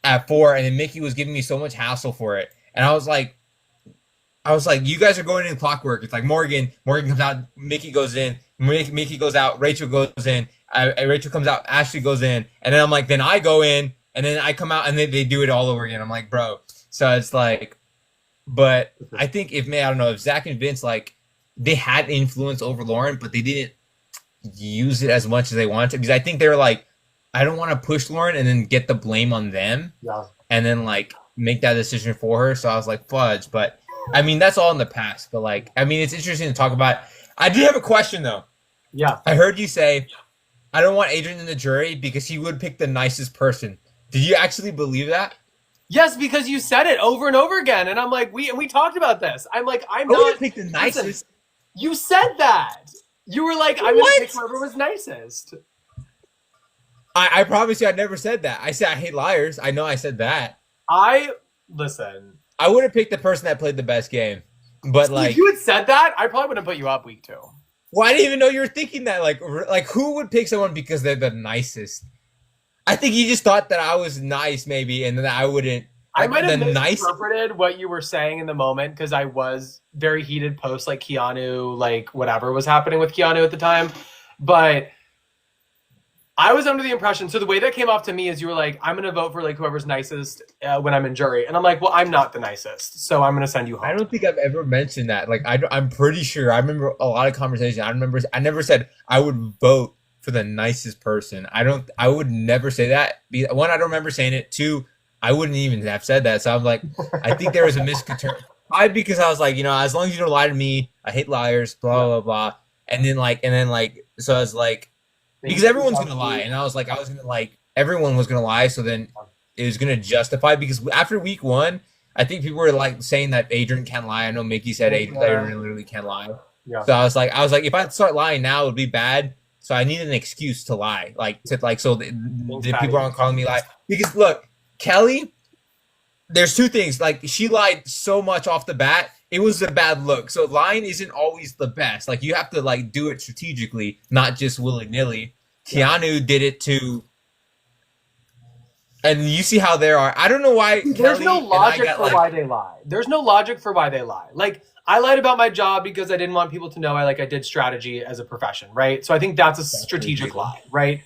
at 4, and then Mickey was giving me so much hassle for it, and I was like, you guys are going in clockwork. It's like Morgan comes out, Mickey goes in, Mickey goes out, Rachel goes in, Rachel comes out, Ashley goes in, and then I'm like, then I go in, and then I come out, and then they do it all over again. I'm like, bro. So it's like, but I think I don't know if Zach and Vince like they had influence over Lauren, but they didn't use it as much as they wanted to because I think they were like, I don't want to push Lauren and then get the blame on them, and then like make that decision for her. So I was like, fudge. But I mean, that's all in the past. But like, I mean, it's interesting to talk about. I do have a question though. Yeah, I heard you say I don't want Adrian in the jury because he would pick the nicest person. Did you actually believe that? Yes, because you said it over and over again, and I'm like, we talked about this. I'm like, I'm I not. would pick the nicest. Listen, you said that. You were like, I'm gonna pick whoever was nicest. I promise you, I never said that. I said I hate liars. I know I said that. Listen. I would have picked the person that played the best game, but like, if you had said that, I probably wouldn't put you up week 2. well, I didn't even know you were thinking that. Like who would pick someone because they're the nicest? I think you just thought that I was nice, maybe, and that I wouldn't. I might have misinterpreted what you were saying in the moment because I was very heated post like Keanu, like whatever was happening with Keanu at the time. But I was under the impression, so the way that came off to me is you were like, I'm going to vote for like whoever's nicest when I'm in jury. And I'm like, well, I'm not the nicest, so I'm going to send you home. I don't think I've ever mentioned that. Like, I'm pretty sure. I remember a lot of conversation. I never said I would vote for the nicest person. I would never say that. One, I don't remember saying it. Two, I wouldn't even have said that. So I'm like, I think there was a misconception. Because I was like, as long as you don't lie to me, I hate liars, blah, blah, blah. And then so I was like, because everyone's going to lie. And I was going to like, everyone was going to lie. So then it was going to justify, because after week 1, I think people were like saying that Adrian can't lie. I know Mickey said Adrian literally can't lie. Yeah. So I was like, if I start lying now, it would be bad. So I need an excuse to lie, so the people aren't calling me lie. Because look, Kelly, there's 2 things. Like, she lied so much off the bat, it was a bad look. So lying isn't always the best. Like, you have to like do it strategically, not just willy nilly. Yeah. Keanu did it too, and you see how there are. I don't know why. There's no logic for why they lie. There's no logic for why they lie. Like, I lied about my job because I didn't want people to know I did strategy as a profession, right? So I think that's a strategic lie, right?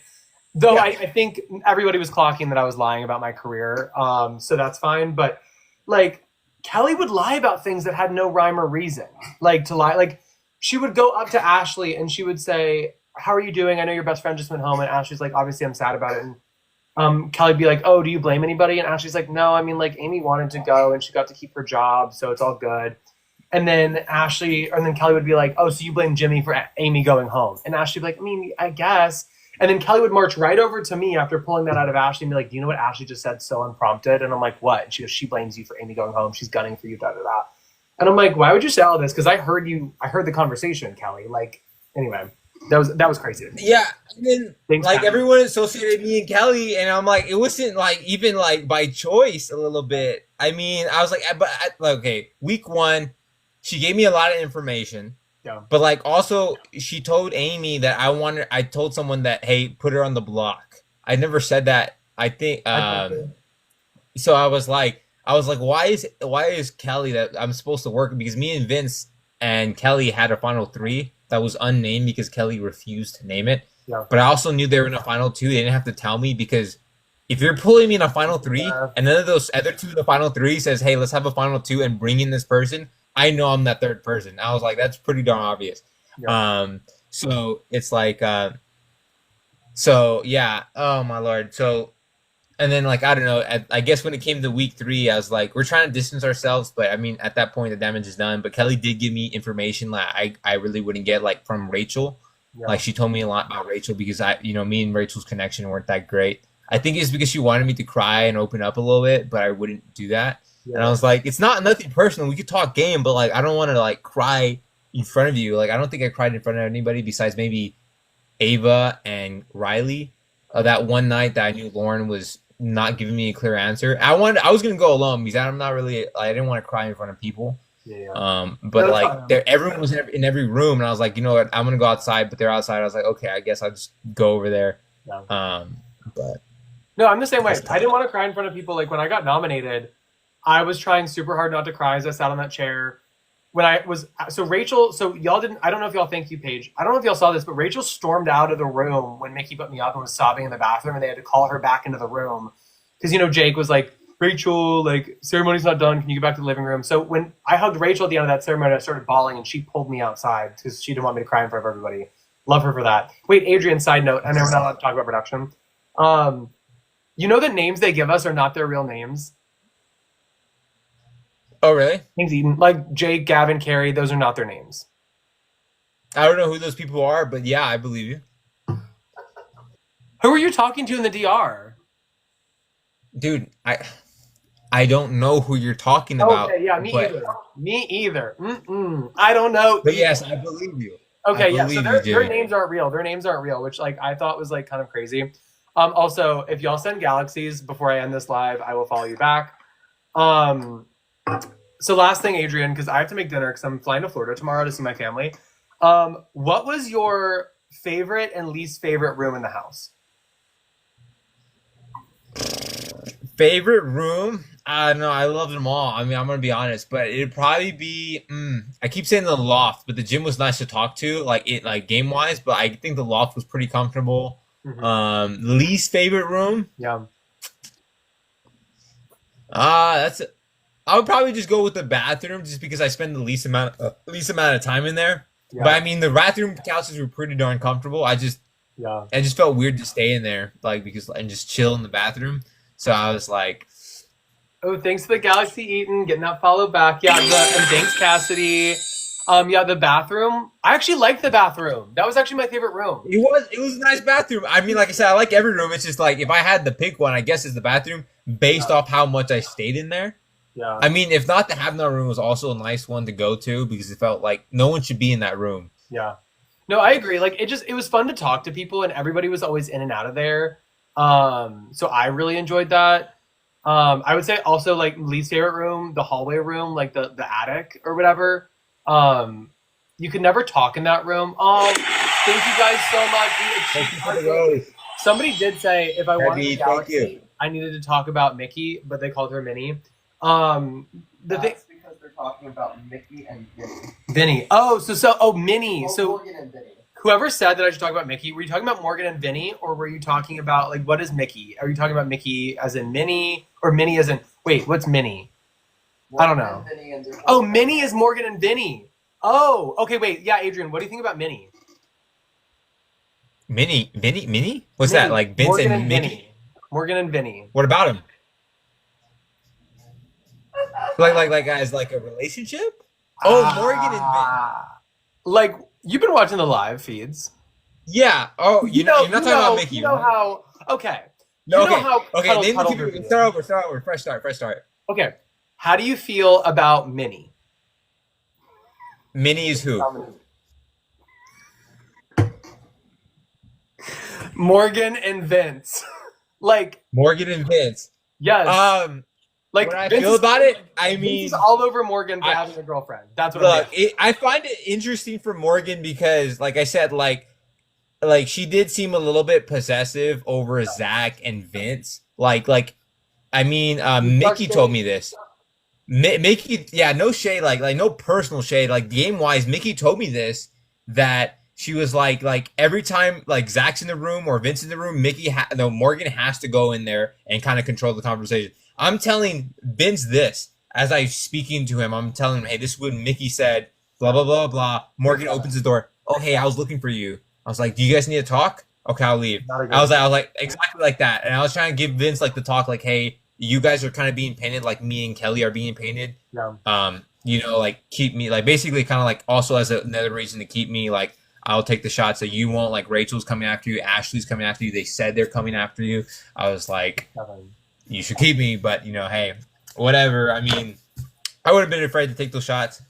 Though yeah. I think everybody was clocking that I was lying about my career, so that's fine. But like, Kelly would lie about things that had no rhyme or reason. Like, to lie, like she would go up to Ashley and she would say, "How are you doing? I know your best friend just went home." And Ashley's like, "Obviously, I'm sad about it." And Kelly'd be like, "Oh, do you blame anybody?" And Ashley's like, "No, I mean, like, Amy wanted to go and she got to keep her job, so it's all good." And then Kelly would be like, "Oh, so you blame Jimmy for Amy going home?" And Ashley'd be like, "I mean, I guess." And then Kelly would march right over to me after pulling that out of Ashley and be like, "Do you know what Ashley just said so unprompted?" And I'm like, "What?" And she goes, "She blames you for Amy going home. She's gunning for you, da da da." And I'm like, "Why would you say all this?" Because I heard the conversation, Kelly. Like, anyway, that was crazy. Yeah, and then everyone associated me and Kelly, and I'm like, it wasn't like even like by choice a little bit. I mean, I was like, okay, week 1. She gave me a lot of information, yeah. But like also she told Amy that I told someone that, hey, put her on the block. I never said that. I think so I was like, why is Kelly that I'm supposed to work? Because me and Vince and Kelly had a final 3 that was unnamed because Kelly refused to name it. Yeah. But I also knew they were in a final 2. They didn't have to tell me, because if you're pulling me in a final 3 and none of those other 2 in the final 3 says, hey, let's have a final 2 and bring in this person, I know I'm that third person. I was like, that's pretty darn obvious. Yeah. So it's like, so yeah. Oh my Lord. So, and then like, I don't know, I guess when it came to week 3, I was like, we're trying to distance ourselves. But I mean, at that point, the damage is done. But Kelly did give me information that I really wouldn't get, like from Rachel. Yeah. Like, she told me a lot about Rachel because me and Rachel's connection weren't that great. I think it's because she wanted me to cry and open up a little bit, but I wouldn't do that. Yeah. And I was like, it's nothing personal. We could talk game, but like, I don't want to like cry in front of you. Like, I don't think I cried in front of anybody besides maybe Ava and Riley. That one night that I knew Lauren was not giving me a clear answer. I was gonna go alone because I'm not really. I didn't want to cry in front of people. Yeah. But like, everyone was in every room, and I was like, you know what? I'm gonna go outside, but they're outside. I was like, okay, I guess I'll just go over there. Yeah. But no, I'm the same way. I didn't want to cry in front of people. Like, when I got nominated, I was trying super hard not to cry as I sat on that chair. When I was Rachel, so y'all didn't. I don't know if y'all, thank you, Paige. I don't know if y'all saw this, but Rachel stormed out of the room when Mickey put me up and was sobbing in the bathroom, and they had to call her back into the room because Jake was like, "Rachel, like, ceremony's not done. Can you get back to the living room?" So when I hugged Rachel at the end of that ceremony, I started bawling, and she pulled me outside because she didn't want me to cry in front of everybody. Love her for that. Wait, Adrian, side note, I know we're not allowed to talk about production. The names they give us are not their real names. Oh, really? Things Eden, like Jake, Gavin, Carrie, those are not their names. I don't know who those people are, but yeah, I believe you. Who are you talking to in the DR? Dude, I don't know who you're talking about. Okay, yeah, me either. Me either. I don't know. But yes, I believe you. Okay, yeah. So their Jimmy. names aren't real. Their names aren't real, which like I thought was like kind of crazy. Also, if y'all send galaxies before I end this live, I will follow you back. So last thing, Adrian, because I have to make dinner because I'm flying to Florida tomorrow to see my family. What was your favorite and least favorite room in the house? Favorite room? I don't know. I loved them all. I mean, I'm gonna be honest, but it'd probably be. I keep saying the loft, but the gym was nice to talk to, like game wise. But I think the loft was pretty comfortable. Least favorite room? Yeah. That's. I would probably just go with the bathroom, just because I spend the least amount of time in there. Yeah. But I mean, the bathroom couches were pretty darn comfortable. I just felt weird to stay in there, like and just chill in the bathroom. So I was like, oh, thanks to the Galaxy Eaton, getting that follow back. Yeah, and thanks Cassidy. Yeah, the bathroom. I actually liked the bathroom. That was actually my favorite room. It was a nice bathroom. I mean, like I said, I like every room. It's just like if I had to pick one, I guess it's the bathroom based off how much I stayed in there. Yeah. I mean, if not, the Have Not room was also a nice one to go to because it felt like no one should be in that room. Yeah. No, I agree. Like it was fun to talk to people, and everybody was always in and out of there. So I really enjoyed that. I would say also like least favorite room, the hallway room, like the attic or whatever. You could never talk in that room. Thank you guys so much. Thank you for the rose. Somebody did say if I wanted Abby, a Galaxy, I needed to talk about Mickey, but they called her Minnie. That's because they're talking about Mickey and Vinny. Vinny. Minnie. Or so Morgan and Vinny. Whoever said that I should talk about Mickey, were you talking about Morgan and Vinny, or were you talking about like what is Mickey? Are you talking about Mickey as in Minnie, or Minnie as in what's Minnie? I don't know. Oh, Minnie is Morgan and Vinny. Oh, okay, wait. Yeah, Adrian, what do you think about Minnie? Minnie? What's that? Like Vince Morgan and Mickey? Vinny. Morgan and Vinny. What about him? like as like a relationship? Oh, Morgan and Vinny. Like you've been watching the live feeds. Yeah. Oh, you're not talking about Mickey. You know how? Okay. No. You know how Start over. Fresh start. Okay. How do you feel about Minnie? Minnie is who? Morgan and Vince. Like Morgan and Vince. Yes. Like what I feel about it, I mean, Vince is all over Morgan for having a girlfriend. That's what I find it interesting for Morgan because, like I said, like she did seem a little bit possessive over Zach and Vince. Like, I mean, Mickey told me this. Mickey, yeah, no shade, like no personal shade, like game wise. Mickey told me this that she was like every time like Zach's in the room or Vince in the room, Morgan has to go in there and kind of control the conversation. I'm telling Vince this as I speaking to him. I'm telling him, hey, this is what Mickey said. Blah blah blah blah. Morgan opens the door. Oh hey, I was looking for you. I was like, do you guys need to talk? Okay, I'll leave. I was like exactly like that, and I was trying to give Vince like the talk, like, hey, you guys are kind of being painted like me and Kelly are being painted. Yeah. Like keep me like basically kind of like also as another reason to keep me like I'll take the shots that you won't. Like Rachel's coming after you, Ashley's coming after you. They said they're coming after you. I was like, you should keep me, but hey, whatever. I mean, I would have been afraid to take those shots.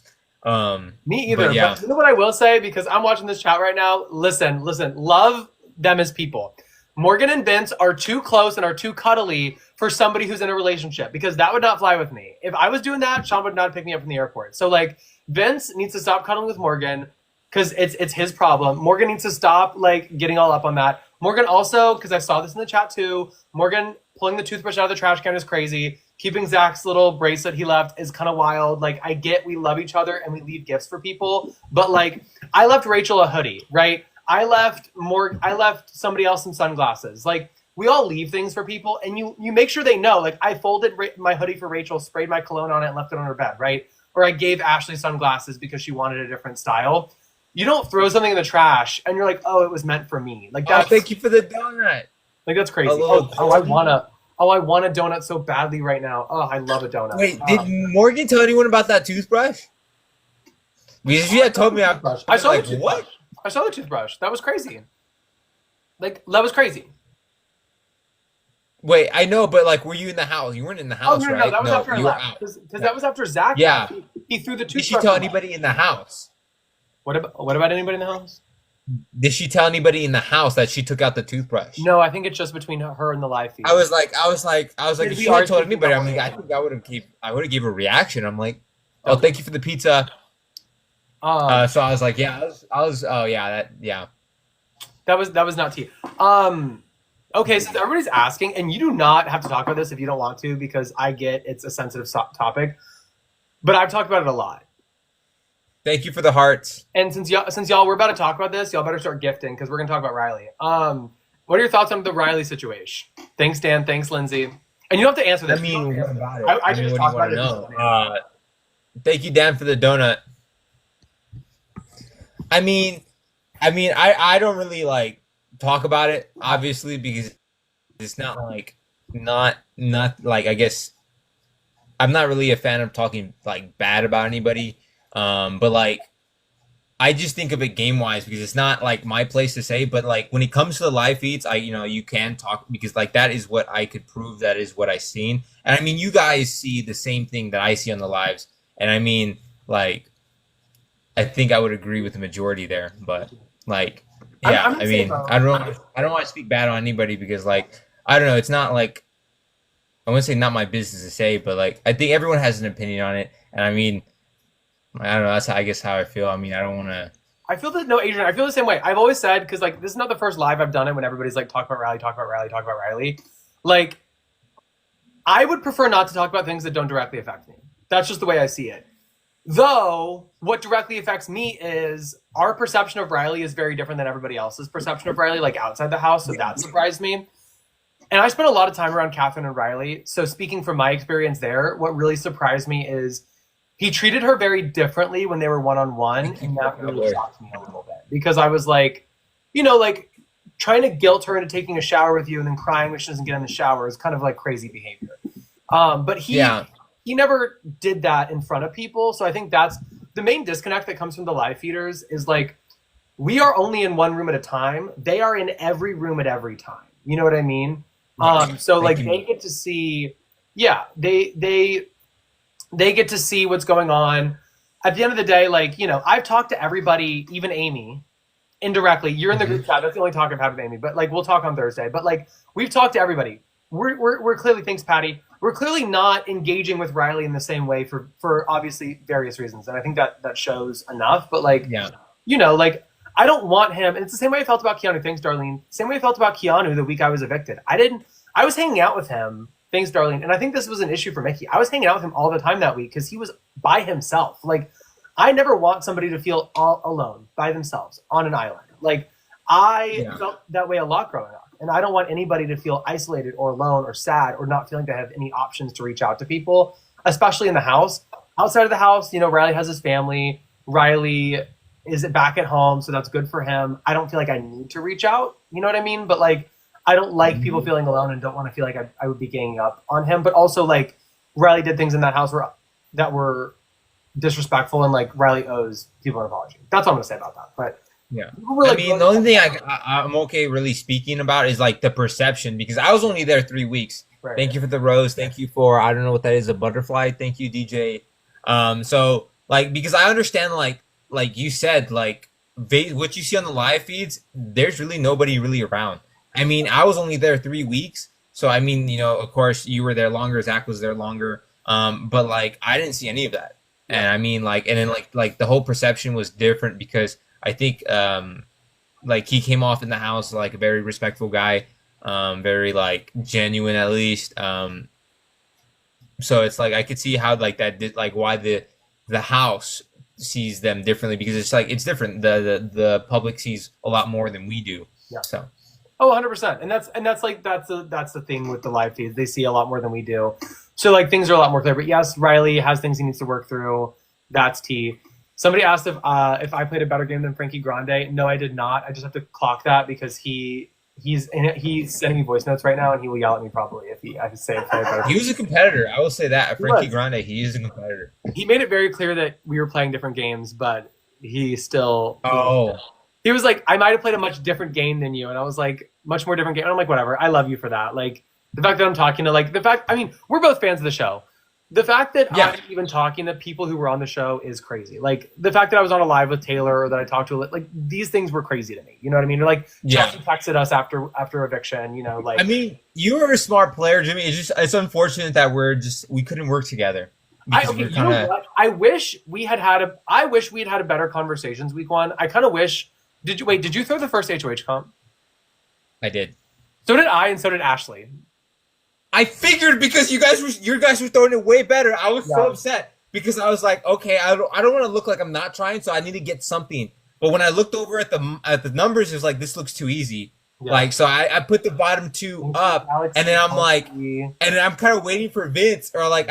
Me either. But you know what I will say, because I'm watching this chat right now. Listen. Love them as people. Morgan and Vince are too close and are too cuddly for somebody who's in a relationship, because that would not fly with me. If I was doing that, Sean would not pick me up from the airport. So like Vince needs to stop cuddling with Morgan because it's his problem. Morgan needs to stop like getting all up on that. Morgan also, because I saw this in the chat too, Morgan pulling the toothbrush out of the trash can is crazy. Keeping Zach's little bracelet he left is kind of wild. Like, I get we love each other and we leave gifts for people, but like, I left Rachel a hoodie, right? I left somebody else some sunglasses. Like, we all leave things for people, and you make sure they know. Like, I folded my hoodie for Rachel, sprayed my cologne on it, and left it on her bed, right? Or I gave Ashley sunglasses because she wanted a different style. You don't throw something in the trash and you're like, oh, it was meant for me. Like, that's, thank you for the donut. Like, that's crazy. I want a donut so badly right now. Oh, I love a donut. Wait, did Morgan tell anyone about that toothbrush? Because she had told me, I saw the toothbrush. That was crazy. Like, that was crazy. Wait, I know, but like, were you in the house? You weren't in the Oh house, no, right? that was after I you were left. out. Because that was after Zach. Yeah. He threw the Did she toothbrush. tell away. anybody in the house? What about anybody in the house? Did she tell anybody in the house that she took out the toothbrush? No, I think it's just between her and the live feed. I was like, Did if we she had argue told anybody, about I'm like, it? I think I would have gave a reaction. I'm like, oh, thank you for the pizza. So I was like, yeah, oh yeah, that was not tea. Okay, since everybody's asking, and you do not have to talk about this if you don't want to, because I get it's a sensitive topic, but I've talked about it a lot. Thank you for the hearts. And since y'all we're about to talk about this, y'all better start gifting because we're gonna talk about Riley. What are your thoughts on the Riley situation? Thanks, Dan. Thanks, Lindsay. And you don't have to answer this. I mean, what about it? I just what talked do you about want it. to know? Thank you, Dan, for the donut. I don't really like talk about it, obviously, because it's not like I guess I'm not really a fan of talking like bad about anybody. But like I just think of it game wise because it's not like my place to say, but like when it comes to the live feeds, you can talk because like that is what I could prove, that is what I seen. And I mean you guys see the same thing that I see on the lives. And I mean like I think I would agree with the majority there, but like yeah, I'm I don't want to speak bad on anybody because like I don't know, it's not like I wouldn't say not my business to say, but like I think everyone has an opinion on it. And I mean I don't know. That's I guess how I feel. I mean, I don't want to. I feel that no, Adrian. I feel the same way. I've always said because like this is not the first live I've done it when everybody's like talk about Riley, talk about Riley, talk about Riley. Like, I would prefer not to talk about things that don't directly affect me. That's just the way I see it. Though, what directly affects me is our perception of Riley is very different than everybody else's perception of Riley, like outside the house. So that surprised me. And I spent a lot of time around Catherine and Riley. So speaking from my experience there, what really surprised me is he treated her very differently when they were one-on-one, and that really shocked me a little bit. Because I was like, like trying to guilt her into taking a shower with you and then crying when she doesn't get in the shower is kind of like crazy behavior. But he never did that in front of people. So I think that's the main disconnect that comes from the live feeders is like, we are only in one room at a time. They are in every room at every time. You know what I mean? So like they get to see, they get to see what's going on. At the end of the day, like, I've talked to everybody, even Amy, indirectly. You're in the group chat. That's the only talk I've had with Amy. But, like, we'll talk on Thursday. But, like, we've talked to everybody. We're clearly, thanks, Patty. We're clearly not engaging with Riley in the same way for obviously various reasons. And I think that shows enough. But, like, like, I don't want him. And it's the same way I felt about Keanu. Thanks, Darlene. Same way I felt about Keanu the week I was evicted. I was hanging out with him. Thanks, Darlene. And I think this was an issue for Mickey. I was hanging out with him all the time that week because he was by himself. Like, I never want somebody to feel all alone by themselves on an island. Like, I felt that way a lot growing up. And I don't want anybody to feel isolated or alone or sad or not feeling they have any options to reach out to people, especially in the house. Outside of the house, Riley has his family. Riley is back at home, so that's good for him. I don't feel like I need to reach out. You know what I mean? But, like, I don't like people feeling alone and don't want to feel like I would be ganging up on him. But also, like, Riley did things in that house that were disrespectful, and, like, Riley owes people an apology. That's all I'm going to say about that. But yeah. The only thing I'm okay really speaking about is, like, the perception, because I was only there 3 weeks. Right. Thank you for the rose. Thank you for, I don't know what that is, a butterfly. Thank you, DJ. So, like, because I understand, like you said, like, what you see on the live feeds, there's really nobody really around. I mean, I was only there 3 weeks. So, I mean, of course, you were there longer. Zach was there longer. But, like, I didn't see any of that. Yeah. And, I mean, like, and then, like the whole perception was different because I think, like, he came off in the house like a very respectful guy, very, like, genuine at least. So, it's, like, I could see how, like, that did, like, why the house sees them differently because it's, like, it's different. The public sees a lot more than we do. Yeah. So. Oh, 100%. And that's the thing with the live feeds. They see a lot more than we do. So, like, things are a lot more clear. But yes, Riley has things he needs to work through. That's T. Somebody asked if I played a better game than Frankie Grande. No, I did not. I just have to clock that because he's sending me voice notes right now and he will yell at me probably if I say I played better. He was a competitor. I will say that. Frankie Grande, he is a competitor. He made it very clear that we were playing different games, but he still he was like, I might have played a much different game than you. And I was like, much more different game. And I'm like, whatever. I love you for that. Like, The fact that I'm talking to I mean, we're both fans of the show. The fact that I'm even talking to people who were on the show is crazy. Like the fact that I was on a live with Taylor or that I talked to, like these things were crazy to me. You know what I mean? Or like Chelsea texted us after eviction. You know, like I mean, you were a smart player, Jimmy. It's unfortunate that we couldn't work together. You know what? I wish we had had a better conversations week one. I kind of wish. Did you throw the first HOH comp? I did. So did I, and so did Ashley. I figured because you guys were throwing it way better. I was so upset because I was like, okay, I don't want to look like I'm not trying, so I need to get something. But when I looked over at the numbers, it was like this looks too easy. Yeah. Like so, I put the bottom two up, and then I'm like, and then I'm kind of waiting for Vince, or like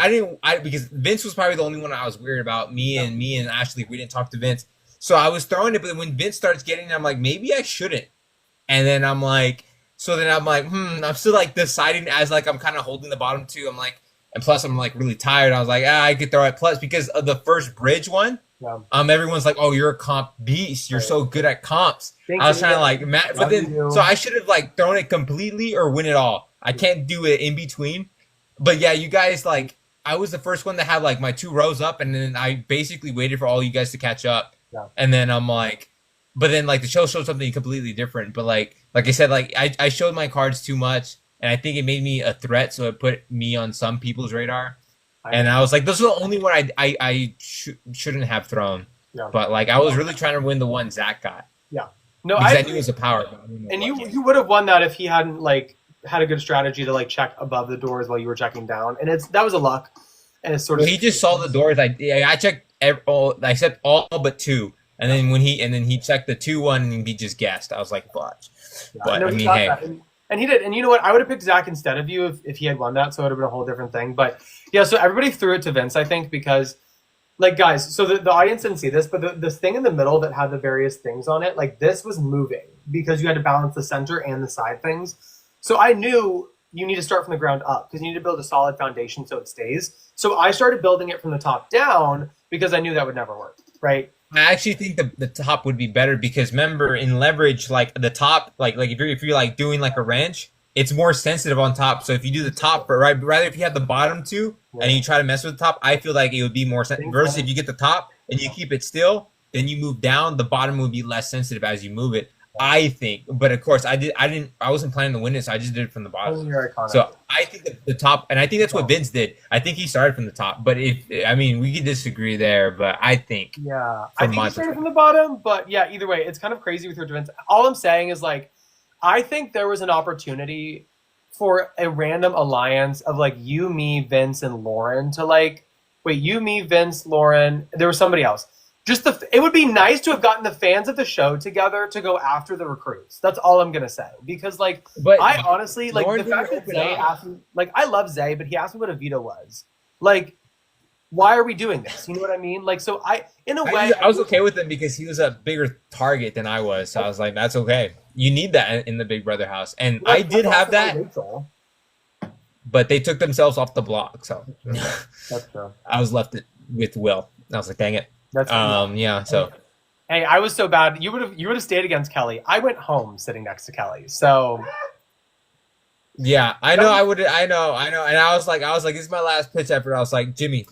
because Vince was probably the only one I was weird about. Me and Ashley, we didn't talk to Vince, so I was throwing it. But when Vince starts getting it, I'm like, maybe I shouldn't. And then I'm like. So then I'm like, I'm still like deciding as like I'm kind of holding the bottom two. I'm like, and plus I'm like really tired. I was like, I could throw it plus because of the first bridge one. Yeah. Everyone's like, oh, you're a comp beast. You're so good at comps. I was trying to like, but then so I should have like thrown it completely or win it all. I can't do it in between. But yeah, you guys like, I was the first one to have like my 2 rows up, and then I basically waited for all you guys to catch up. Yeah. And then I'm like. But then, like, the show showed something completely different. But, like I said, like, I showed my cards too much. And I think it made me a threat. So it put me on some people's radar. And I was like, this is the only one I shouldn't have thrown. Yeah. But, like, I was really trying to win the one Zach got. Yeah. No, because I knew it was a power. And you would have won that if he hadn't, like, had a good strategy to, like, check above the doors while you were checking down. And that was a luck. And it's sort of... He just saw the doors. I checked I said all but 2. And then he checked the 2-1 and he just guessed. I was like, watch. Yeah, but I mean, hey. And he did. And you know what? I would have picked Zach instead of you if he had won that, so it would have been a whole different thing. But yeah, so everybody threw it to Vince, I think, because like guys, so the audience didn't see this, but the thing in the middle that had the various things on it, like this was moving because you had to balance the center and the side things. So I knew you need to start from the ground up because you need to build a solid foundation so it stays. So I started building it from the top down because I knew that would never work, right? I actually think the top would be better because remember in leverage, like the top, like if you're like doing like a wrench, it's more sensitive on top. So if you do the top, right, rather if you have the bottom 2 and you try to mess with the top, I feel like it would be more sensitive. Versus if you get the top and you keep it still, then you move down, the bottom would be less sensitive as you move it. I think, but of course, I wasn't planning to win it, so I just did it from the bottom. So I think that the top, and I think that's what Vince did. I think he started from the top, but we could disagree there, but I think, I think he started from the bottom, but yeah, either way, it's kind of crazy with your Vince. All I'm saying is like, I think there was an opportunity for a random alliance of like you, me, Vince, and Lauren to like, wait, you, me, Vince, Lauren. There was somebody else. It would be nice to have gotten the fans of the show together to go after the recruits. That's all I'm gonna say. Because I honestly like the fact that Zay asked me, like I love Zay, but he asked me what a veto was. Like, why are we doing this? You know what I mean? Like, so I was okay with him because he was a bigger target than I was. So I was like, that's okay. You need that in the Big Brother house, and I did have that. But they took themselves off the block, so that's true. I was left with Will. I was like, dang it. That's yeah. So, hey, I was so bad. You would have stayed against Kelly. I went home sitting next to Kelly. So, yeah, I know. I know. And I was like, this is my last pitch effort. I was like, Jimmy,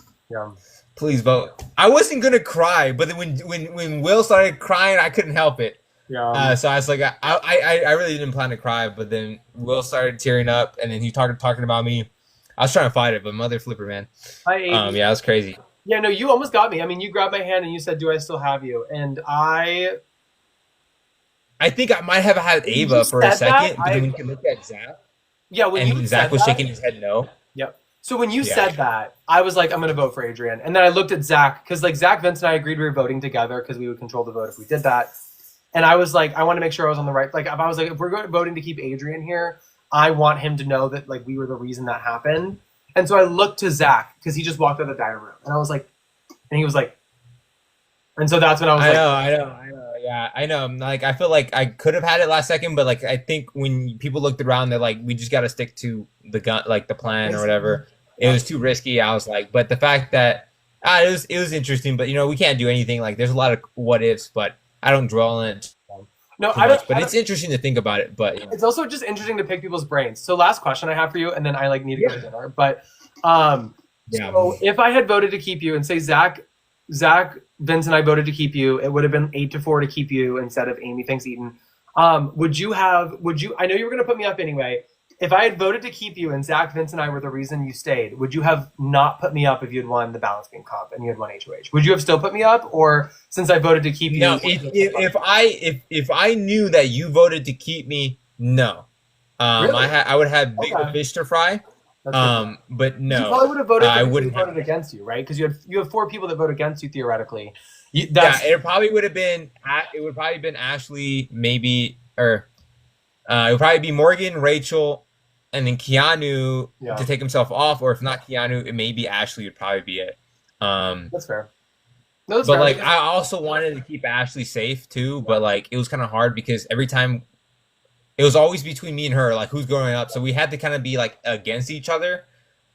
please vote. I wasn't gonna cry, but then when Will started crying, I couldn't help it. Yeah. So I was like, I really didn't plan to cry, but then Will started tearing up, and then he started talking about me. I was trying to fight it, but mother flipper, man. Yeah, it was crazy. Yeah, no, you almost got me. I mean, you grabbed my hand and you said, "Do I still have you?" And I think I might have had Ava for a second, but then when you can look at Zach. Yeah, when Zach was shaking his head no. Yep. So when you said that, I was like, I'm going to vote for Adrian. And then I looked at Zach because like Zach, Vince, and I agreed we were voting together because we would control the vote if we did that. And I was like, I want to make sure I was on the right. Like, if we're voting to keep Adrian here, I want him to know that like we were the reason that happened. And so I looked to Zach because he just walked out of the dining room, and I was like, and he was like, and so that's when I was I know. Yeah, I know. Like, I feel like I could have had it last second, but like, I think when people looked around, they're like, we just got to stick to the gun, like the plan or whatever. It was too risky. I was like, but the fact that it was interesting, but we can't do anything. Like, there's a lot of what ifs, but I don't dwell on it. No, too I don't. much, but it's interesting to think about it. But It's also just interesting to pick people's brains. So last question I have for you, and then I like need to go to dinner. But yeah. so if I had voted to keep you, and say Zach, Vince, and I voted to keep you, it would have been 8-4 to keep you instead of Amy thanks Eden. Would you? I know you were going to put me up anyway. If I had voted to keep you and Zach, Vince, and I were the reason you stayed, would you have not put me up if you had won the balance beam comp and you had won HOH? Would you have still put me up, or since I voted to keep you? No, if I knew that you voted to keep me, no. Really? I would have bigger fish to fry. But no, you probably would have voted. I wouldn't have voted against you, right? Because you have 4 people that vote against you theoretically. It probably would have been. It would probably been Ashley, maybe, or it would probably be Morgan, Rachel, and then Keanu to take himself off, or if not Keanu, it may be Ashley. Would probably be it. That's fair. No, that's but fair. like, I also wanted to keep Ashley safe too. But like, it was kind of hard because every time it was always between me and her, like who's going up. So we had to kind of be like against each other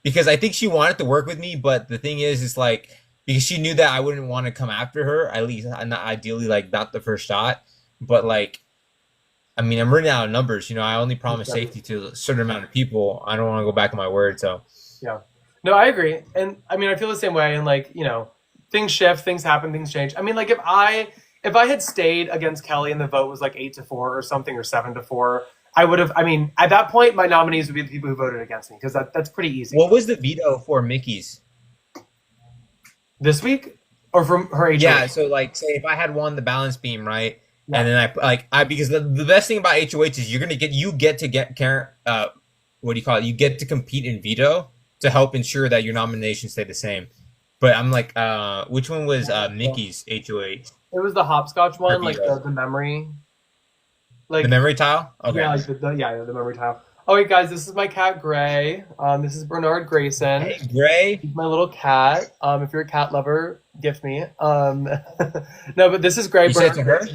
because I think she wanted to work with me, but the thing is like because she knew that I wouldn't want to come after her, at least not ideally like not the first shot, but like. I mean, I'm running out of numbers. You know, I only promise safety to a certain amount of people. I don't want to go back on my word. So, yeah. No, I agree. And I mean, I feel the same way. And like, you know, things shift, things happen, things change. I mean, like if I had stayed against Kelly and the vote was like 8-4 or something, or 7-4, I would have, I mean, at that point, my nominees would be the people who voted against me because that's pretty easy. What was the veto for Mickey's? This week? Or from her age? Yeah. So like, say if I had won the balance beam, right? And then I because the best thing about HOH is you get to what do you call it? You get to compete in veto to help ensure that your nominations stay the same. But I'm like, which one was Mickey's HOH? It was the hopscotch one, like the memory, like the memory tile. Okay. Yeah, like the memory tile. Oh wait, guys, this is my cat Gray. This is Bernard Grayson. Hey, Gray. He's my little cat. If you're a cat lover, gift me. No, but this is Gray. You said to her?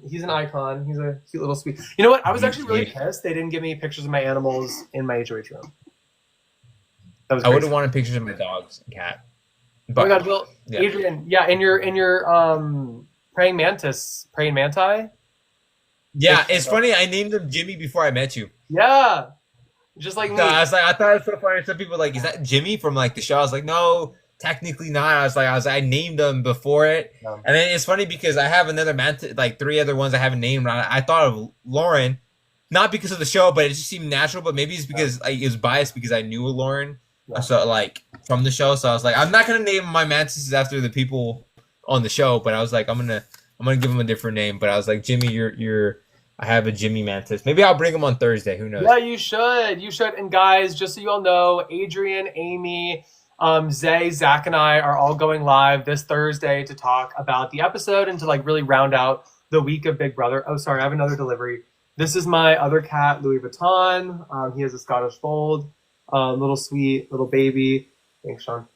He's an icon. He's a cute little sweet. You know what? I was actually really pissed they didn't give me pictures of my animals in my HOH room. That was I would have wanted pictures of my dogs and cat. But, oh my god, well, yeah. Adrian, in your praying manti. Yeah, it's funny. I named him Jimmy before I met you. Yeah, just like me. I thought it was so funny. Some people were like, is that Jimmy from like the show? I was like, no. Technically not. I was I named them before it, and then it's funny because I have another like 3 other ones I haven't named. I thought of Lauren, not because of the show, but it just seemed natural. But maybe it's because it was biased because I knew Lauren, so like from the show. So I was like, I'm not gonna name my mantises after the people on the show, but I was like, I'm gonna give them a different name. But I was like, Jimmy, I have a Jimmy mantis. Maybe I'll bring him on Thursday. Who knows? Yeah, you should. And guys, just so you all know, Adrian, Amy. Zay, Zach, and I are all going live this Thursday to talk about the episode and to like really round out the week of Big Brother. Oh, sorry, I have another delivery. This is my other cat, Louis Vuitton. He has a Scottish fold, little sweet little baby. Thanks, Sean.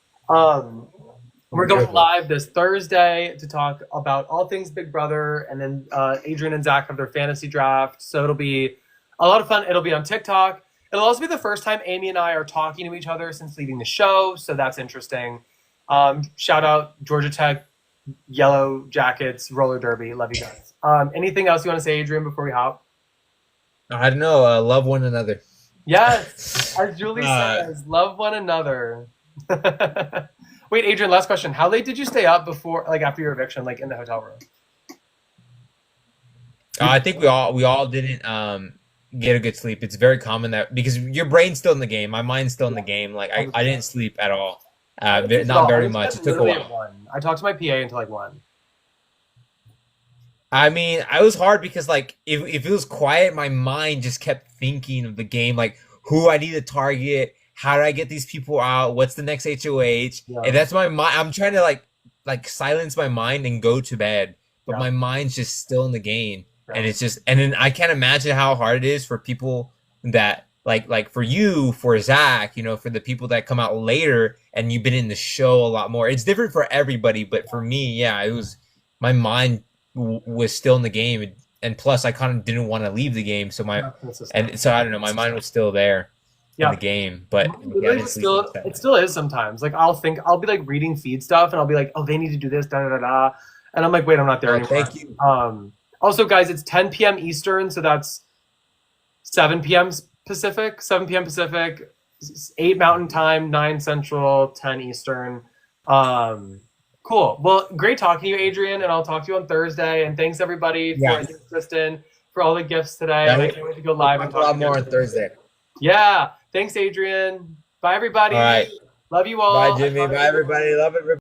We're going live this Thursday to talk about all things Big Brother, and then Adrian and Zach have their fantasy draft, so it'll be a lot of fun. It'll be on TikTok. It'll also be the first time Amy and I are talking to each other since leaving the show, so that's interesting. Shout out Georgia Tech, Yellow Jackets, roller derby. Love you guys. Anything else you want to say, Adrian, before we hop? I don't know. Love one another. Yes, as Julie says, love one another. Wait, Adrian, last question. How late did you stay up before, like after your eviction, like in the hotel room? I think we all didn't get a good sleep. It's very common that because your brain's still in the game, my mind's still in the game. Like I didn't sleep at all. Not very much. It took a while. I talked to my PA until like 1. I mean, I was hard because like if it was quiet, my mind just kept thinking of the game, like who I need to target, how do I get these people out, what's the next HOH, and that's my mind. I'm trying to like silence my mind and go to bed, but my mind's just still in the game. And it's just, and then I can't imagine how hard it is for people that like for you, for Zach, you know, for the people that come out later and you've been in the show a lot more. It's different for everybody, but for me, yeah, it was, my mind was still in the game, and plus I kind of didn't want to leave the game, so and so I don't know, my mind was still there in the game, but it still is sometimes. Like I'll be like reading feed stuff, and I'll be like, oh, they need to do this, da da da da, and I'm like, wait, I'm not there anymore. Thank you. Also, guys, it's 10 p.m. Eastern, so that's 7 p.m. Pacific, 7 p.m. Pacific, 8 Mountain Time, 9 Central, 10 Eastern. Cool. Well, great talking to you, Adrian, and I'll talk to you on Thursday. And thanks everybody for Kristen for all the gifts today. Yeah, and I can't wait to go live and a talk lot to you more on Thursday. Yeah. Thanks, Adrian. Bye, everybody. All right. Love you all. Bye, Jimmy. Bye, everybody. Love it.